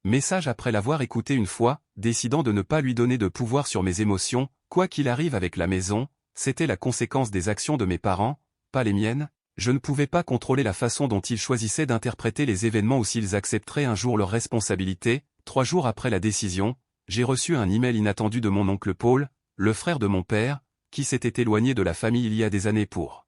message après l'avoir écouté une fois, décidant de ne pas lui donner de pouvoir sur mes émotions. Quoi qu'il arrive avec la maison, c'était la conséquence des actions de mes parents, pas les miennes. Je ne pouvais pas contrôler la façon dont ils choisissaient d'interpréter les événements ou s'ils accepteraient un jour leurs responsabilités. 3 jours après la décision, j'ai reçu un email inattendu de mon oncle Paul, le frère de mon père, qui s'était éloigné de la famille il y a des années pour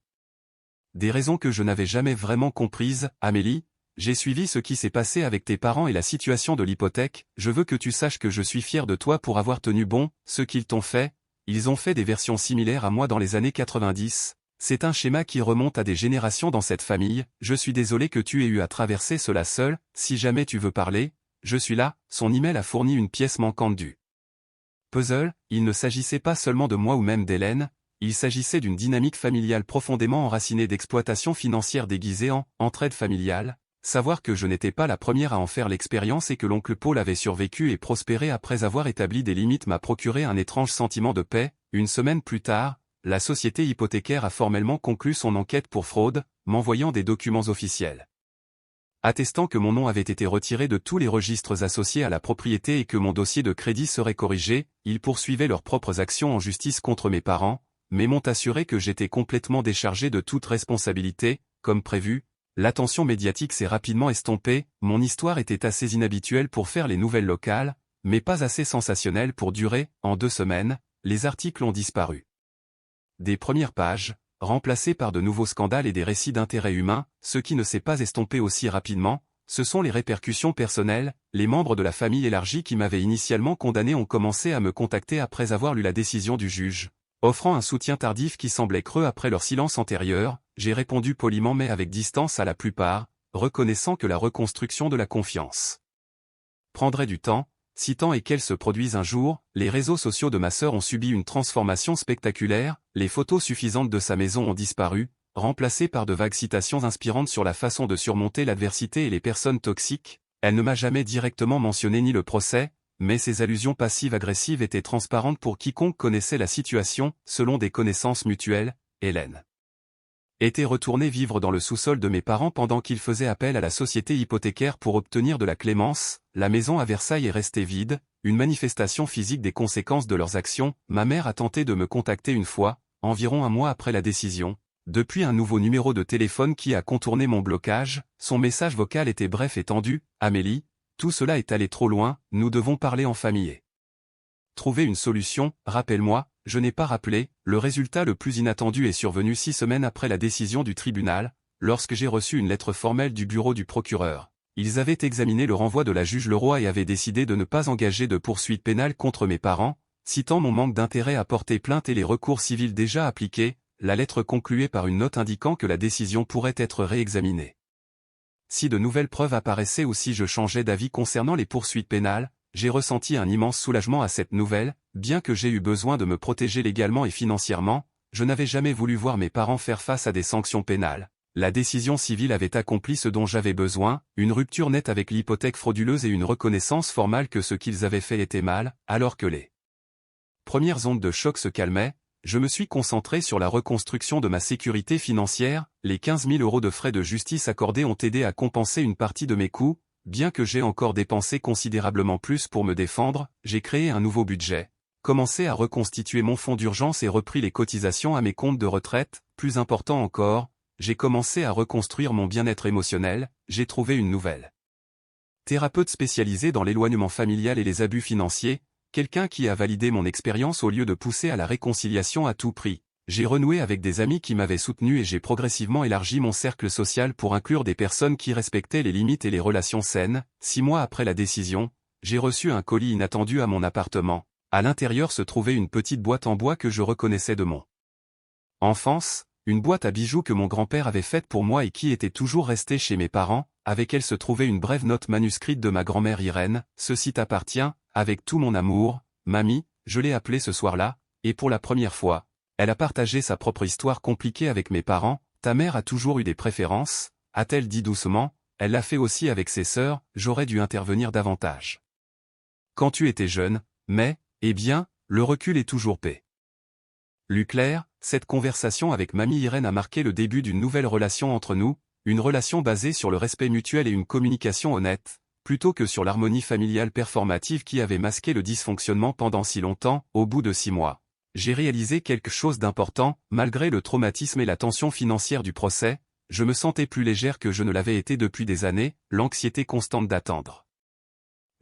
des raisons que je n'avais jamais vraiment comprises. Amélie, j'ai suivi ce qui s'est passé avec tes parents et la situation de l'hypothèque. Je veux que tu saches que je suis fier de toi pour avoir tenu bon. Ce qu'ils t'ont fait, ils ont fait des versions similaires à moi dans les années 90. C'est un schéma qui remonte à des générations dans cette famille. Je suis désolé que tu aies eu à traverser cela seul. Si jamais tu veux parler, je suis là. Son email a fourni une pièce manquante du puzzle. Il ne s'agissait pas seulement de moi ou même d'Hélène, il s'agissait d'une dynamique familiale profondément enracinée d'exploitation financière déguisée en entraide familiale. Savoir que je n'étais pas la première à en faire l'expérience et que l'oncle Paul avait survécu et prospéré après avoir établi des limites m'a procuré un étrange sentiment de paix. Une semaine plus tard, la société hypothécaire a formellement conclu son enquête pour fraude, m'envoyant des documents officiels attestant que mon nom avait été retiré de tous les registres associés à la propriété et que mon dossier de crédit serait corrigé. Ils poursuivaient leurs propres actions en justice contre mes parents, mais m'ont assuré que j'étais complètement déchargé de toute responsabilité. Comme prévu, l'attention médiatique s'est rapidement estompée. Mon histoire était assez inhabituelle pour faire les nouvelles locales, mais pas assez sensationnelle pour durer. En 2 semaines, les articles ont disparu des premières pages, remplacés par de nouveaux scandales et des récits d'intérêt humain. Ce qui ne s'est pas estompé aussi rapidement, ce sont les répercussions personnelles. Les membres de la famille élargie qui m'avaient initialement condamné ont commencé à me contacter après avoir lu la décision du juge, offrant un soutien tardif qui semblait creux après leur silence antérieur. J'ai répondu poliment mais avec distance à la plupart, reconnaissant que la reconstruction de la confiance prendrait du temps, si tant est qu'elle se produise un jour. Les réseaux sociaux de ma sœur ont subi une transformation spectaculaire, les photos suffisantes de sa maison ont disparu, remplacées par de vagues citations inspirantes sur la façon de surmonter l'adversité et les personnes toxiques. Elle ne m'a jamais directement mentionné ni le procès, mais ses allusions passives-agressives étaient transparentes pour quiconque connaissait la situation. Selon des connaissances mutuelles, Hélène était retournée vivre dans le sous-sol de mes parents pendant qu'ils faisaient appel à la société hypothécaire pour obtenir de la clémence. La maison à Versailles est restée vide, une manifestation physique des conséquences de leurs actions. Ma mère a tenté de me contacter une fois, environ un mois après la décision, depuis un nouveau numéro de téléphone qui a contourné mon blocage. Son message vocal était bref et tendu. « Amélie, tout cela est allé trop loin, nous devons parler en famille et trouver une solution. Rappelle-moi ». Je n'ai pas rappelé. Le résultat le plus inattendu est survenu 6 semaines après la décision du tribunal, lorsque j'ai reçu une lettre formelle du bureau du procureur. Ils avaient examiné le renvoi de la juge Leroy et avaient décidé de ne pas engager de poursuite pénale contre mes parents, citant mon manque d'intérêt à porter plainte et les recours civils déjà appliqués. La lettre concluait par une note indiquant que la décision pourrait être réexaminée si de nouvelles preuves apparaissaient ou si je changeais d'avis concernant les poursuites pénales. J'ai ressenti un immense soulagement à cette nouvelle. Bien que j'ai eu besoin de me protéger légalement et financièrement, je n'avais jamais voulu voir mes parents faire face à des sanctions pénales. La décision civile avait accompli ce dont j'avais besoin, une rupture nette avec l'hypothèque frauduleuse et une reconnaissance formale que ce qu'ils avaient fait était mal. Alors que les premières ondes de choc se calmaient, je me suis concentré sur la reconstruction de ma sécurité financière. Les 15 000 € de frais de justice accordés ont aidé à compenser une partie de mes coûts. Bien que j'ai encore dépensé considérablement plus pour me défendre, j'ai créé un nouveau budget, commencé à reconstituer mon fonds d'urgence et repris les cotisations à mes comptes de retraite. Plus important encore, j'ai commencé à reconstruire mon bien-être émotionnel. J'ai trouvé une nouvelle Thérapeute spécialisé dans l'éloignement familial et les abus financiers, quelqu'un qui a validé mon expérience au lieu de pousser à la réconciliation à tout prix. J'ai renoué avec des amis qui m'avaient soutenu et j'ai progressivement élargi mon cercle social pour inclure des personnes qui respectaient les limites et les relations saines. 6 mois après la décision, j'ai reçu un colis inattendu à mon appartement. À l'intérieur se trouvait une petite boîte en bois que je reconnaissais de mon enfance, une boîte à bijoux que mon grand-père avait faite pour moi et qui était toujours restée chez mes parents. Avec elle se trouvait une brève note manuscrite de ma grand-mère Irène. Ceci t'appartient, avec tout mon amour, mamie, je l'ai appelée ce soir-là, et pour la première fois, elle a partagé sa propre histoire compliquée avec mes parents. Ta mère a toujours eu des préférences, a-t-elle dit doucement, elle l'a fait aussi avec ses sœurs, j'aurais dû intervenir davantage. Quand tu étais jeune, mais, eh bien, le recul est toujours paix. Luclair, cette conversation avec mamie Irène a marqué le début d'une nouvelle relation entre nous, une relation basée sur le respect mutuel et une communication honnête, plutôt que sur l'harmonie familiale performative qui avait masqué le dysfonctionnement pendant si longtemps. Au bout de 6 mois, j'ai réalisé quelque chose d'important. Malgré le traumatisme et la tension financière du procès, je me sentais plus légère que je ne l'avais été depuis des années, l'anxiété constante d'attendre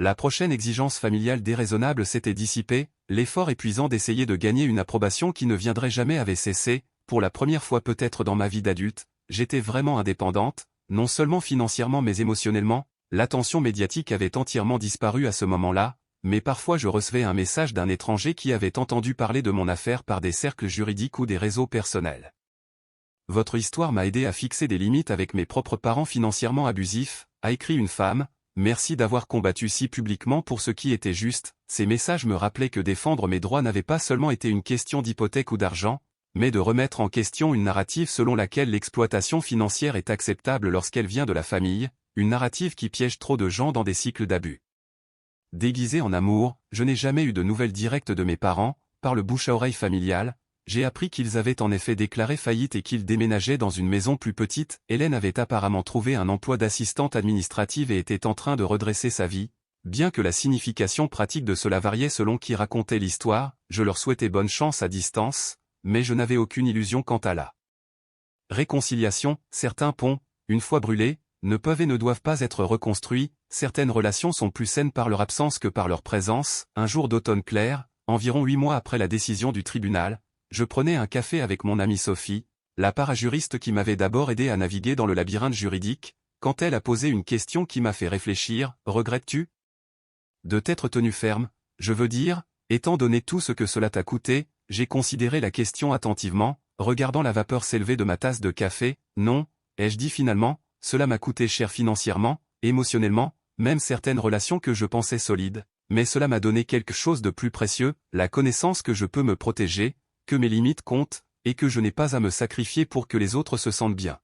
la prochaine exigence familiale déraisonnable s'était dissipée, l'effort épuisant d'essayer de gagner une approbation qui ne viendrait jamais avait cessé. Pour la première fois peut-être dans ma vie d'adulte, j'étais vraiment indépendante, non seulement financièrement mais émotionnellement. L'attention médiatique avait entièrement disparu à ce moment-là, mais parfois je recevais un message d'un étranger qui avait entendu parler de mon affaire par des cercles juridiques ou des réseaux personnels. Votre histoire m'a aidé à fixer des limites avec mes propres parents financièrement abusifs, a écrit une femme. Merci d'avoir combattu si publiquement pour ce qui était juste. Ces messages me rappelaient que défendre mes droits n'avait pas seulement été une question d'hypothèque ou d'argent, mais de remettre en question une narrative selon laquelle l'exploitation financière est acceptable lorsqu'elle vient de la famille, une narrative qui piège trop de gens dans des cycles d'abus. Déguisé en amour, je n'ai jamais eu de nouvelles directes de mes parents. Par le bouche à oreille familial, j'ai appris qu'ils avaient en effet déclaré faillite et qu'ils déménageaient dans une maison plus petite. Hélène avait apparemment trouvé un emploi d'assistante administrative et était en train de redresser sa vie. Bien que la signification pratique de cela variait selon qui racontait l'histoire, je leur souhaitais bonne chance à distance, mais je n'avais aucune illusion quant à la réconciliation. Certains ponts, une fois brûlés, ne peuvent et ne doivent pas être reconstruits. Certaines relations sont plus saines par leur absence que par leur présence. Un jour d'automne clair, environ 8 mois après la décision du tribunal, je prenais un café avec mon amie Sophie, la parajuriste qui m'avait d'abord aidé à naviguer dans le labyrinthe juridique, quand elle a posé une question qui m'a fait réfléchir. Regrettes-tu de t'être tenu ferme, je veux dire, étant donné tout ce que cela t'a coûté? J'ai considéré la question attentivement, regardant la vapeur s'élever de ma tasse de café. Non, ai-je dit finalement, cela m'a coûté cher financièrement, émotionnellement, même certaines relations que je pensais solides, mais cela m'a donné quelque chose de plus précieux, la connaissance que je peux me protéger, que mes limites comptent, et que je n'ai pas à me sacrifier pour que les autres se sentent bien.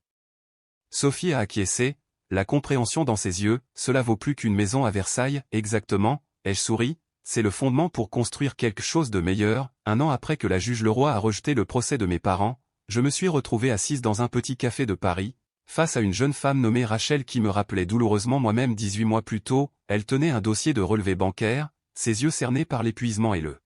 Sophie a acquiescé, la compréhension dans ses yeux. Cela vaut plus qu'une maison à Versailles. Exactement, ai-je souri, c'est le fondement pour construire quelque chose de meilleur. 1 an après que la juge Leroy a rejeté le procès de mes parents, je me suis retrouvée assise dans un petit café de Paris, face à une jeune femme nommée Rachel qui me rappelait douloureusement moi-même 18 mois plus tôt. Elle tenait un dossier de relevé bancaire, ses yeux cernés par l'épuisement et le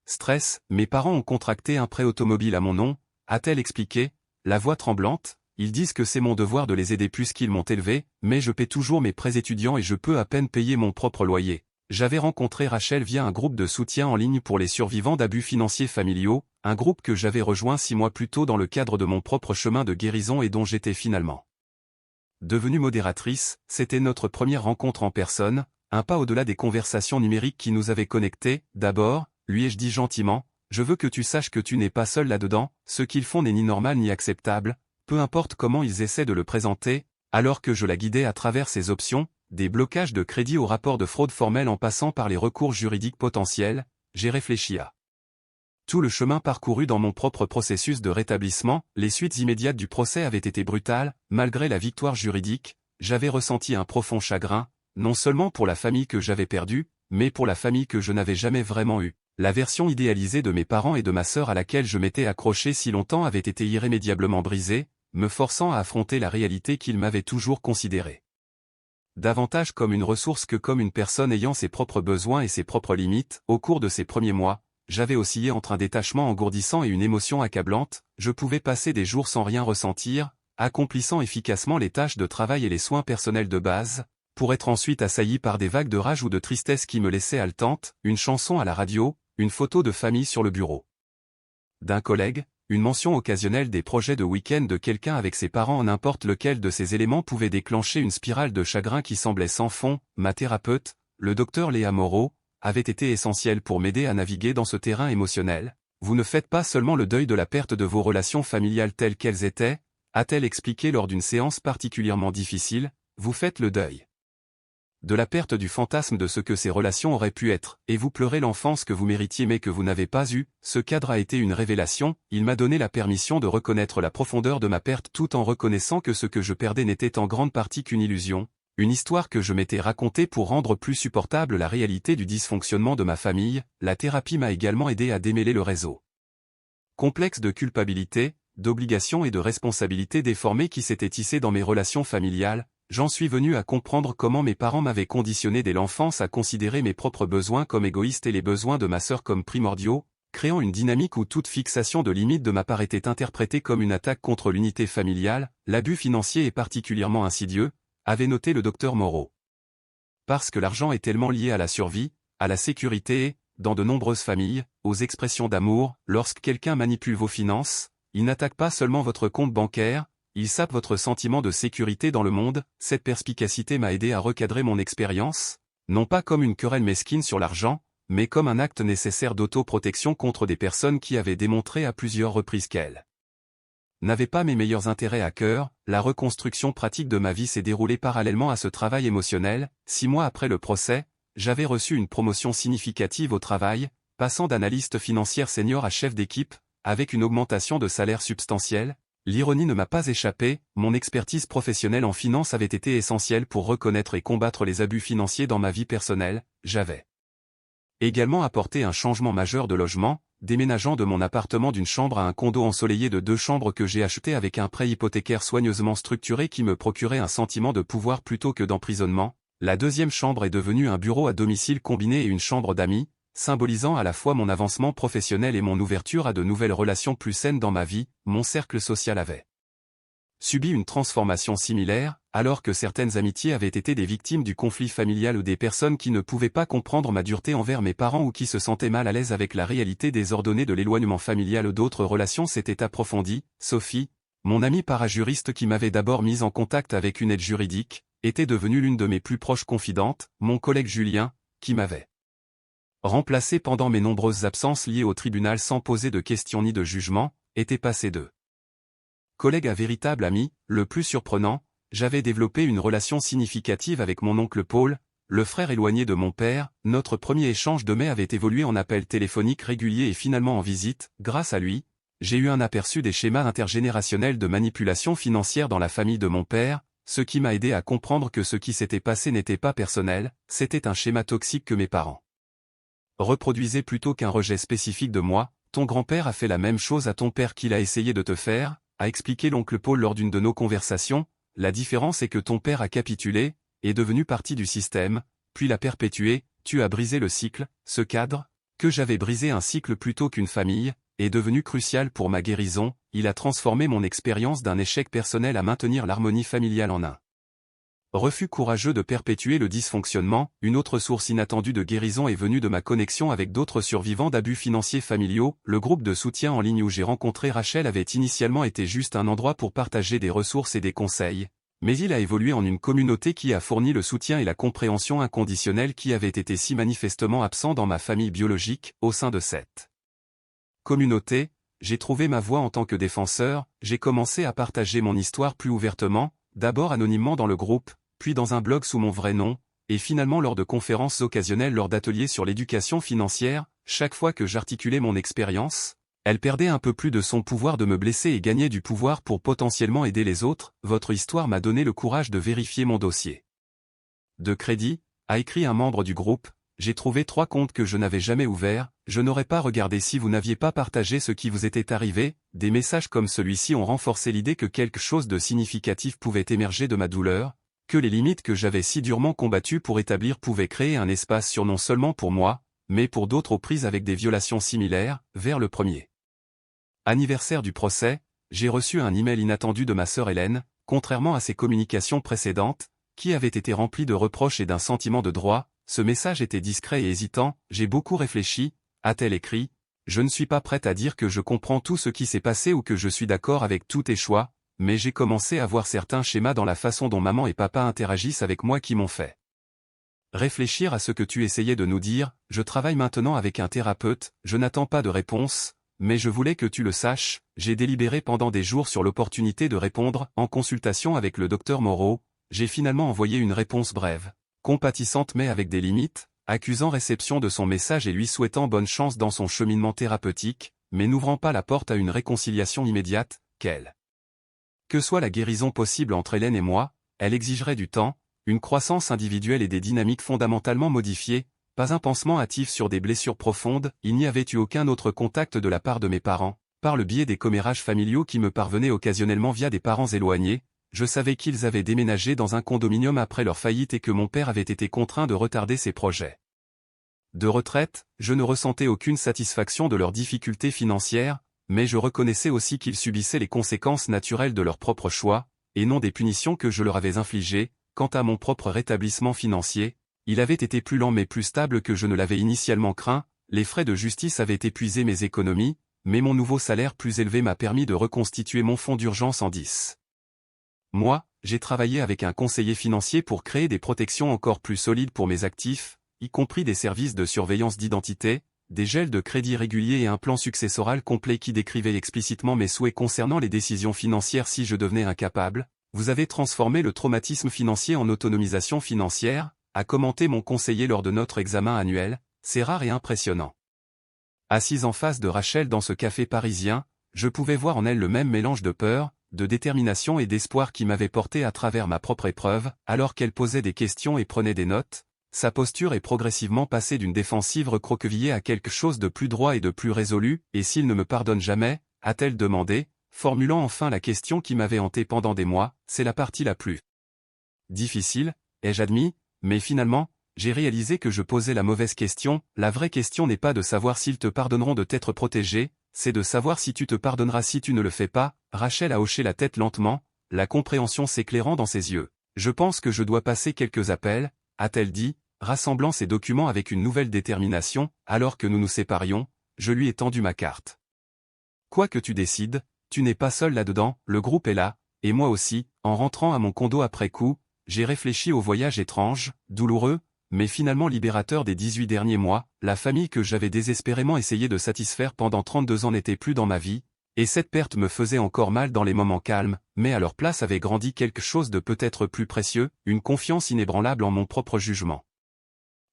stress. Mes parents ont contracté un prêt automobile à mon nom, a-t-elle expliqué, la voix tremblante. Ils disent que c'est mon devoir de les aider puisqu'ils m'ont élevé, mais je paie toujours mes prêts étudiants et je peux à peine payer mon propre loyer. J'avais rencontré Rachel via un groupe de soutien en ligne pour les survivants d'abus financiers familiaux, un groupe que j'avais rejoint 6 mois plus tôt dans le cadre de mon propre chemin de guérison et dont j'étais finalement devenue modératrice. C'était notre première rencontre en personne, un pas au-delà des conversations numériques qui nous avaient connectés. D'abord, lui ai-je dit gentiment, je veux que tu saches que tu n'es pas seul là-dedans, ce qu'ils font n'est ni normal ni acceptable, peu importe comment ils essaient de le présenter. Alors que je la guidais à travers ces options, des blocages de crédit au rapport de fraude formelle en passant par les recours juridiques potentiels, j'ai réfléchi à tout le chemin parcouru dans mon propre processus de rétablissement. Les suites immédiates du procès avaient été brutales. Malgré la victoire juridique, j'avais ressenti un profond chagrin, non seulement pour la famille que j'avais perdue, mais pour la famille que je n'avais jamais vraiment eue. La version idéalisée de mes parents et de ma sœur à laquelle je m'étais accroché si longtemps avait été irrémédiablement brisée, me forçant à affronter la réalité qu'ils m'avaient toujours considérée davantage comme une ressource que comme une personne ayant ses propres besoins et ses propres limites. Au cours de ces premiers mois, j'avais oscillé entre un détachement engourdissant et une émotion accablante. Je pouvais passer des jours sans rien ressentir, accomplissant efficacement les tâches de travail et les soins personnels de base. pour être ensuite assailli par des vagues de rage ou de tristesse qui me laissaient haletante, une chanson à la radio, une photo de famille sur le bureau d'un collègue, une mention occasionnelle des projets de week-end de quelqu'un avec ses parents, n'importe lequel de ces éléments pouvait déclencher une spirale de chagrin qui semblait sans fond. Ma thérapeute, le docteur Léa Moreau, avait été essentielle pour m'aider à naviguer dans ce terrain émotionnel. Vous ne faites pas seulement le deuil de la perte de vos relations familiales telles qu'elles étaient, a-t-elle expliqué lors d'une séance particulièrement difficile, vous faites le deuil de la perte du fantasme de ce que ces relations auraient pu être, et vous pleurez l'enfance que vous méritiez mais que vous n'avez pas eue. Ce cadre a été une révélation, il m'a donné la permission de reconnaître la profondeur de ma perte tout en reconnaissant que ce que je perdais n'était en grande partie qu'une illusion, une histoire que je m'étais racontée pour rendre plus supportable la réalité du dysfonctionnement de ma famille. La thérapie m'a également aidé à démêler le réseau complexe de culpabilité, d'obligation et de responsabilité déformée qui s'était tissé dans mes relations familiales. J'en suis venu à comprendre comment mes parents m'avaient conditionné dès l'enfance à considérer mes propres besoins comme égoïstes et les besoins de ma sœur comme primordiaux, créant une dynamique où toute fixation de limite de ma part était interprétée comme une attaque contre l'unité familiale. L'abus financier est particulièrement insidieux, avait noté le docteur Moreau. Parce que l'argent est tellement lié à la survie, à la sécurité et, dans de nombreuses familles, aux expressions d'amour. Lorsque quelqu'un manipule vos finances, il n'attaque pas seulement votre compte bancaire, il sape votre sentiment de sécurité dans le monde. Cette perspicacité m'a aidé à recadrer mon expérience, non pas comme une querelle mesquine sur l'argent, mais comme un acte nécessaire d'autoprotection contre des personnes qui avaient démontré à plusieurs reprises qu'elles n'avaient pas mes meilleurs intérêts à cœur. La reconstruction pratique de ma vie s'est déroulée parallèlement à ce travail émotionnel. 6 mois après le procès, j'avais reçu une promotion significative au travail, passant d'analyste financière senior à chef d'équipe, avec une augmentation de salaire substantielle. L'ironie ne m'a pas échappé, mon expertise professionnelle en finance avait été essentielle pour reconnaître et combattre les abus financiers dans ma vie personnelle. J'avais également apporté un changement majeur de logement, déménageant de mon appartement d'une chambre à un condo ensoleillé de 2 chambres que j'ai acheté avec un prêt hypothécaire soigneusement structuré qui me procurait un sentiment de pouvoir plutôt que d'emprisonnement. La deuxième chambre est devenue un bureau à domicile combiné et une chambre d'amis, symbolisant à la fois mon avancement professionnel et mon ouverture à de nouvelles relations plus saines dans ma vie. Mon cercle social avait subi une transformation similaire, alors que certaines amitiés avaient été des victimes du conflit familial ou des personnes qui ne pouvaient pas comprendre ma dureté envers mes parents ou qui se sentaient mal à l'aise avec la réalité désordonnée de l'éloignement familial ou d'autres relations s'étaient approfondies. Sophie, mon amie parajuriste qui m'avait d'abord mise en contact avec une aide juridique, était devenue l'une de mes plus proches confidentes. Mon collègue Julien, qui m'avait remplacé pendant mes nombreuses absences liées au tribunal sans poser de questions ni de jugement, était passé de collègue à véritable ami. Le plus surprenant, j'avais développé une relation significative avec mon oncle Paul, le frère éloigné de mon père. Notre premier échange de mai avait évolué en appel téléphonique régulier et finalement en visite. Grâce à lui, j'ai eu un aperçu des schémas intergénérationnels de manipulation financière dans la famille de mon père, ce qui m'a aidé à comprendre que ce qui s'était passé n'était pas personnel, c'était un schéma toxique que mes parents reproduisaient plutôt qu'un rejet spécifique de moi. Ton grand-père a fait la même chose à ton père qu'il a essayé de te faire, a expliqué l'oncle Paul lors d'une de nos conversations. La différence est que ton père a capitulé, est devenu partie du système, puis l'a perpétué. Tu as brisé le cycle. Ce cadre, que j'avais brisé un cycle plutôt qu'une famille, est devenu crucial pour ma guérison. Il a transformé mon expérience d'un échec personnel à maintenir l'harmonie familiale en un refus courageux de perpétuer le dysfonctionnement. Une autre source inattendue de guérison est venue de ma connexion avec d'autres survivants d'abus financiers familiaux. Le groupe de soutien en ligne où j'ai rencontré Rachel avait initialement été juste un endroit pour partager des ressources et des conseils, mais il a évolué en une communauté qui a fourni le soutien et la compréhension inconditionnelle qui avaient été si manifestement absents dans ma famille biologique. Au sein de cette communauté, j'ai trouvé ma voie en tant que défenseur. J'ai commencé à partager mon histoire plus ouvertement, d'abord anonymement dans le groupe, puis dans un blog sous mon vrai nom, et finalement lors de conférences occasionnelles lors d'ateliers sur l'éducation financière. Chaque fois que j'articulais mon expérience, elle perdait un peu plus de son pouvoir de me blesser et gagnait du pouvoir pour potentiellement aider les autres. Votre histoire m'a donné le courage de vérifier mon dossier de crédit, a écrit un membre du groupe. J'ai trouvé 3 comptes que je n'avais jamais ouverts. Je n'aurais pas regardé si vous n'aviez pas partagé ce qui vous était arrivé. Des messages comme celui-ci ont renforcé l'idée que quelque chose de significatif pouvait émerger de ma douleur, que les limites que j'avais si durement combattues pour établir pouvaient créer un espace non seulement pour moi, mais pour d'autres aux prises avec des violations similaires. Vers le premier anniversaire du procès, j'ai reçu un email inattendu de ma sœur Hélène, contrairement à ses communications précédentes, qui avait été rempli de reproches et d'un sentiment de droit. Ce message était discret et hésitant. J'ai beaucoup réfléchi, a-t-elle écrit. Je ne suis pas prête à dire que je comprends tout ce qui s'est passé ou que je suis d'accord avec tous tes choix, mais j'ai commencé à voir certains schémas dans la façon dont maman et papa interagissent avec moi qui m'ont fait réfléchir à ce que tu essayais de nous dire. Je travaille maintenant avec un thérapeute, je n'attends pas de réponse, mais je voulais que tu le saches, j'ai délibéré pendant des jours sur l'opportunité de répondre. En consultation avec le docteur Moreau, j'ai finalement envoyé une réponse brève, compatissante mais avec des limites, accusant réception de son message et lui souhaitant bonne chance dans son cheminement thérapeutique, mais n'ouvrant pas la porte à une réconciliation immédiate. Que soit la guérison possible entre Hélène et moi, elle exigerait du temps, une croissance individuelle et des dynamiques fondamentalement modifiées, pas un pansement hâtif sur des blessures profondes. Il n'y avait eu aucun autre contact de la part de mes parents, par le biais des commérages familiaux qui me parvenaient occasionnellement via des parents éloignés. Je savais qu'ils avaient déménagé dans un condominium après leur faillite et que mon père avait été contraint de retarder ses projets de retraite. Je ne ressentais aucune satisfaction de leurs difficultés financières, mais je reconnaissais aussi qu'ils subissaient les conséquences naturelles de leurs propres choix, et non des punitions que je leur avais infligées. Quant à mon propre rétablissement financier, il avait été plus lent mais plus stable que je ne l'avais initialement craint. Les frais de justice avaient épuisé mes économies, mais mon nouveau salaire plus élevé m'a permis de reconstituer mon fonds d'urgence en 10 mois. J'ai travaillé avec un conseiller financier pour créer des protections encore plus solides pour mes actifs, y compris des services de surveillance d'identité, des gels de crédit réguliers et un plan successoral complet qui décrivait explicitement mes souhaits concernant les décisions financières si je devenais incapable. Vous avez transformé le traumatisme financier en autonomisation financière, a commenté mon conseiller lors de notre examen annuel. C'est rare et impressionnant. Assise en face de Rachel dans ce café parisien, je pouvais voir en elle le même mélange de peur, de détermination et d'espoir qui m'avait porté à travers ma propre épreuve. Alors qu'elle posait des questions et prenait des notes, sa posture est progressivement passée d'une défensive recroquevillée à quelque chose de plus droit et de plus résolu. Et s'il ne me pardonne jamais, a-t-elle demandé, formulant enfin la question qui m'avait hanté pendant des mois. C'est la partie la plus difficile, ai-je admis, mais finalement, j'ai réalisé que je posais la mauvaise question. La vraie question n'est pas de savoir s'ils te pardonneront de t'être protégé, c'est de savoir si tu te pardonneras si tu ne le fais pas. Rachel a hoché la tête lentement, la compréhension s'éclairant dans ses yeux. Je pense que je dois passer quelques appels, a-t-elle dit, rassemblant ses documents avec une nouvelle détermination. Alors que nous nous séparions, je lui ai tendu ma carte. Quoi que tu décides, tu n'es pas seul là-dedans, le groupe est là, et moi aussi. En rentrant à mon condo après coup, j'ai réfléchi au voyage étrange, douloureux, mais finalement libérateur des 18 derniers mois. La famille que j'avais désespérément essayé de satisfaire pendant 32 ans n'était plus dans ma vie, et cette perte me faisait encore mal dans les moments calmes, mais à leur place avait grandi quelque chose de peut-être plus précieux, une confiance inébranlable en mon propre jugement.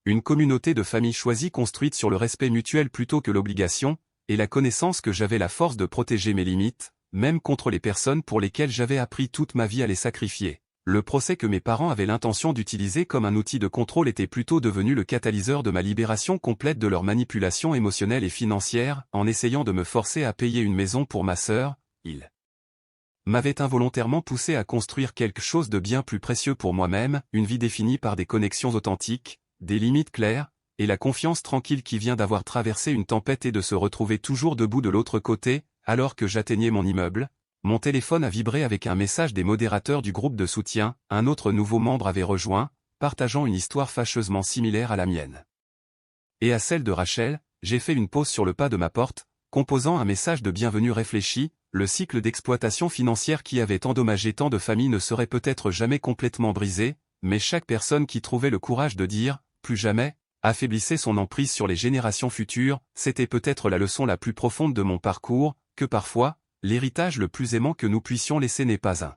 Une communauté de famille choisie construite sur le respect mutuel plutôt que l'obligation, et la connaissance que j'avais la force de protéger mes limites, même contre les personnes pour lesquelles j'avais appris toute ma vie à les sacrifier. Le procès que mes parents avaient l'intention d'utiliser comme un outil de contrôle était plutôt devenu le catalyseur de ma libération complète de leur manipulation émotionnelle et financière. En essayant de me forcer à payer une maison pour ma sœur, ils m'avaient involontairement poussé à construire quelque chose de bien plus précieux pour moi-même, une vie définie par des connexions authentiques, des limites claires, et la confiance tranquille qui vient d'avoir traversé une tempête et de se retrouver toujours debout de l'autre côté. Alors que j'atteignais mon immeuble, mon téléphone a vibré avec un message des modérateurs du groupe de soutien. Un autre nouveau membre avait rejoint, partageant une histoire fâcheusement similaire à la mienne. Et à celle de Rachel, j'ai fait une pause sur le pas de ma porte, composant un message de bienvenue réfléchi. Le cycle d'exploitation financière qui avait endommagé tant de familles ne serait peut-être jamais complètement brisé, mais chaque personne qui trouvait le courage de dire « plus jamais », affaiblissait son emprise sur les générations futures. C'était peut-être la leçon la plus profonde de mon parcours, que parfois, l'héritage le plus aimant que nous puissions laisser n'est pas un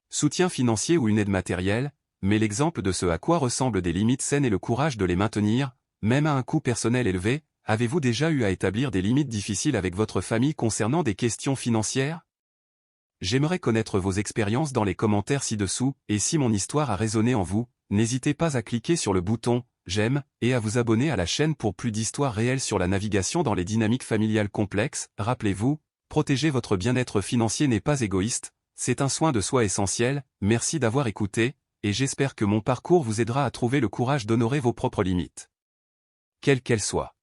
soutien financier ou une aide matérielle, mais l'exemple de ce à quoi ressemblent des limites saines et le courage de les maintenir, même à un coût personnel élevé. Avez-vous déjà eu à établir des limites difficiles avec votre famille concernant des questions financières? J'aimerais connaître vos expériences dans les commentaires ci-dessous, et si mon histoire a résonné en vous, n'hésitez pas à cliquer sur le bouton « J'aime » et à vous abonner à la chaîne pour plus d'histoires réelles sur la navigation dans les dynamiques familiales complexes. Rappelez-vous, protéger votre bien-être financier n'est pas égoïste, c'est un soin de soi essentiel. Merci d'avoir écouté, et j'espère que mon parcours vous aidera à trouver le courage d'honorer vos propres limites, quelles qu'elles soient.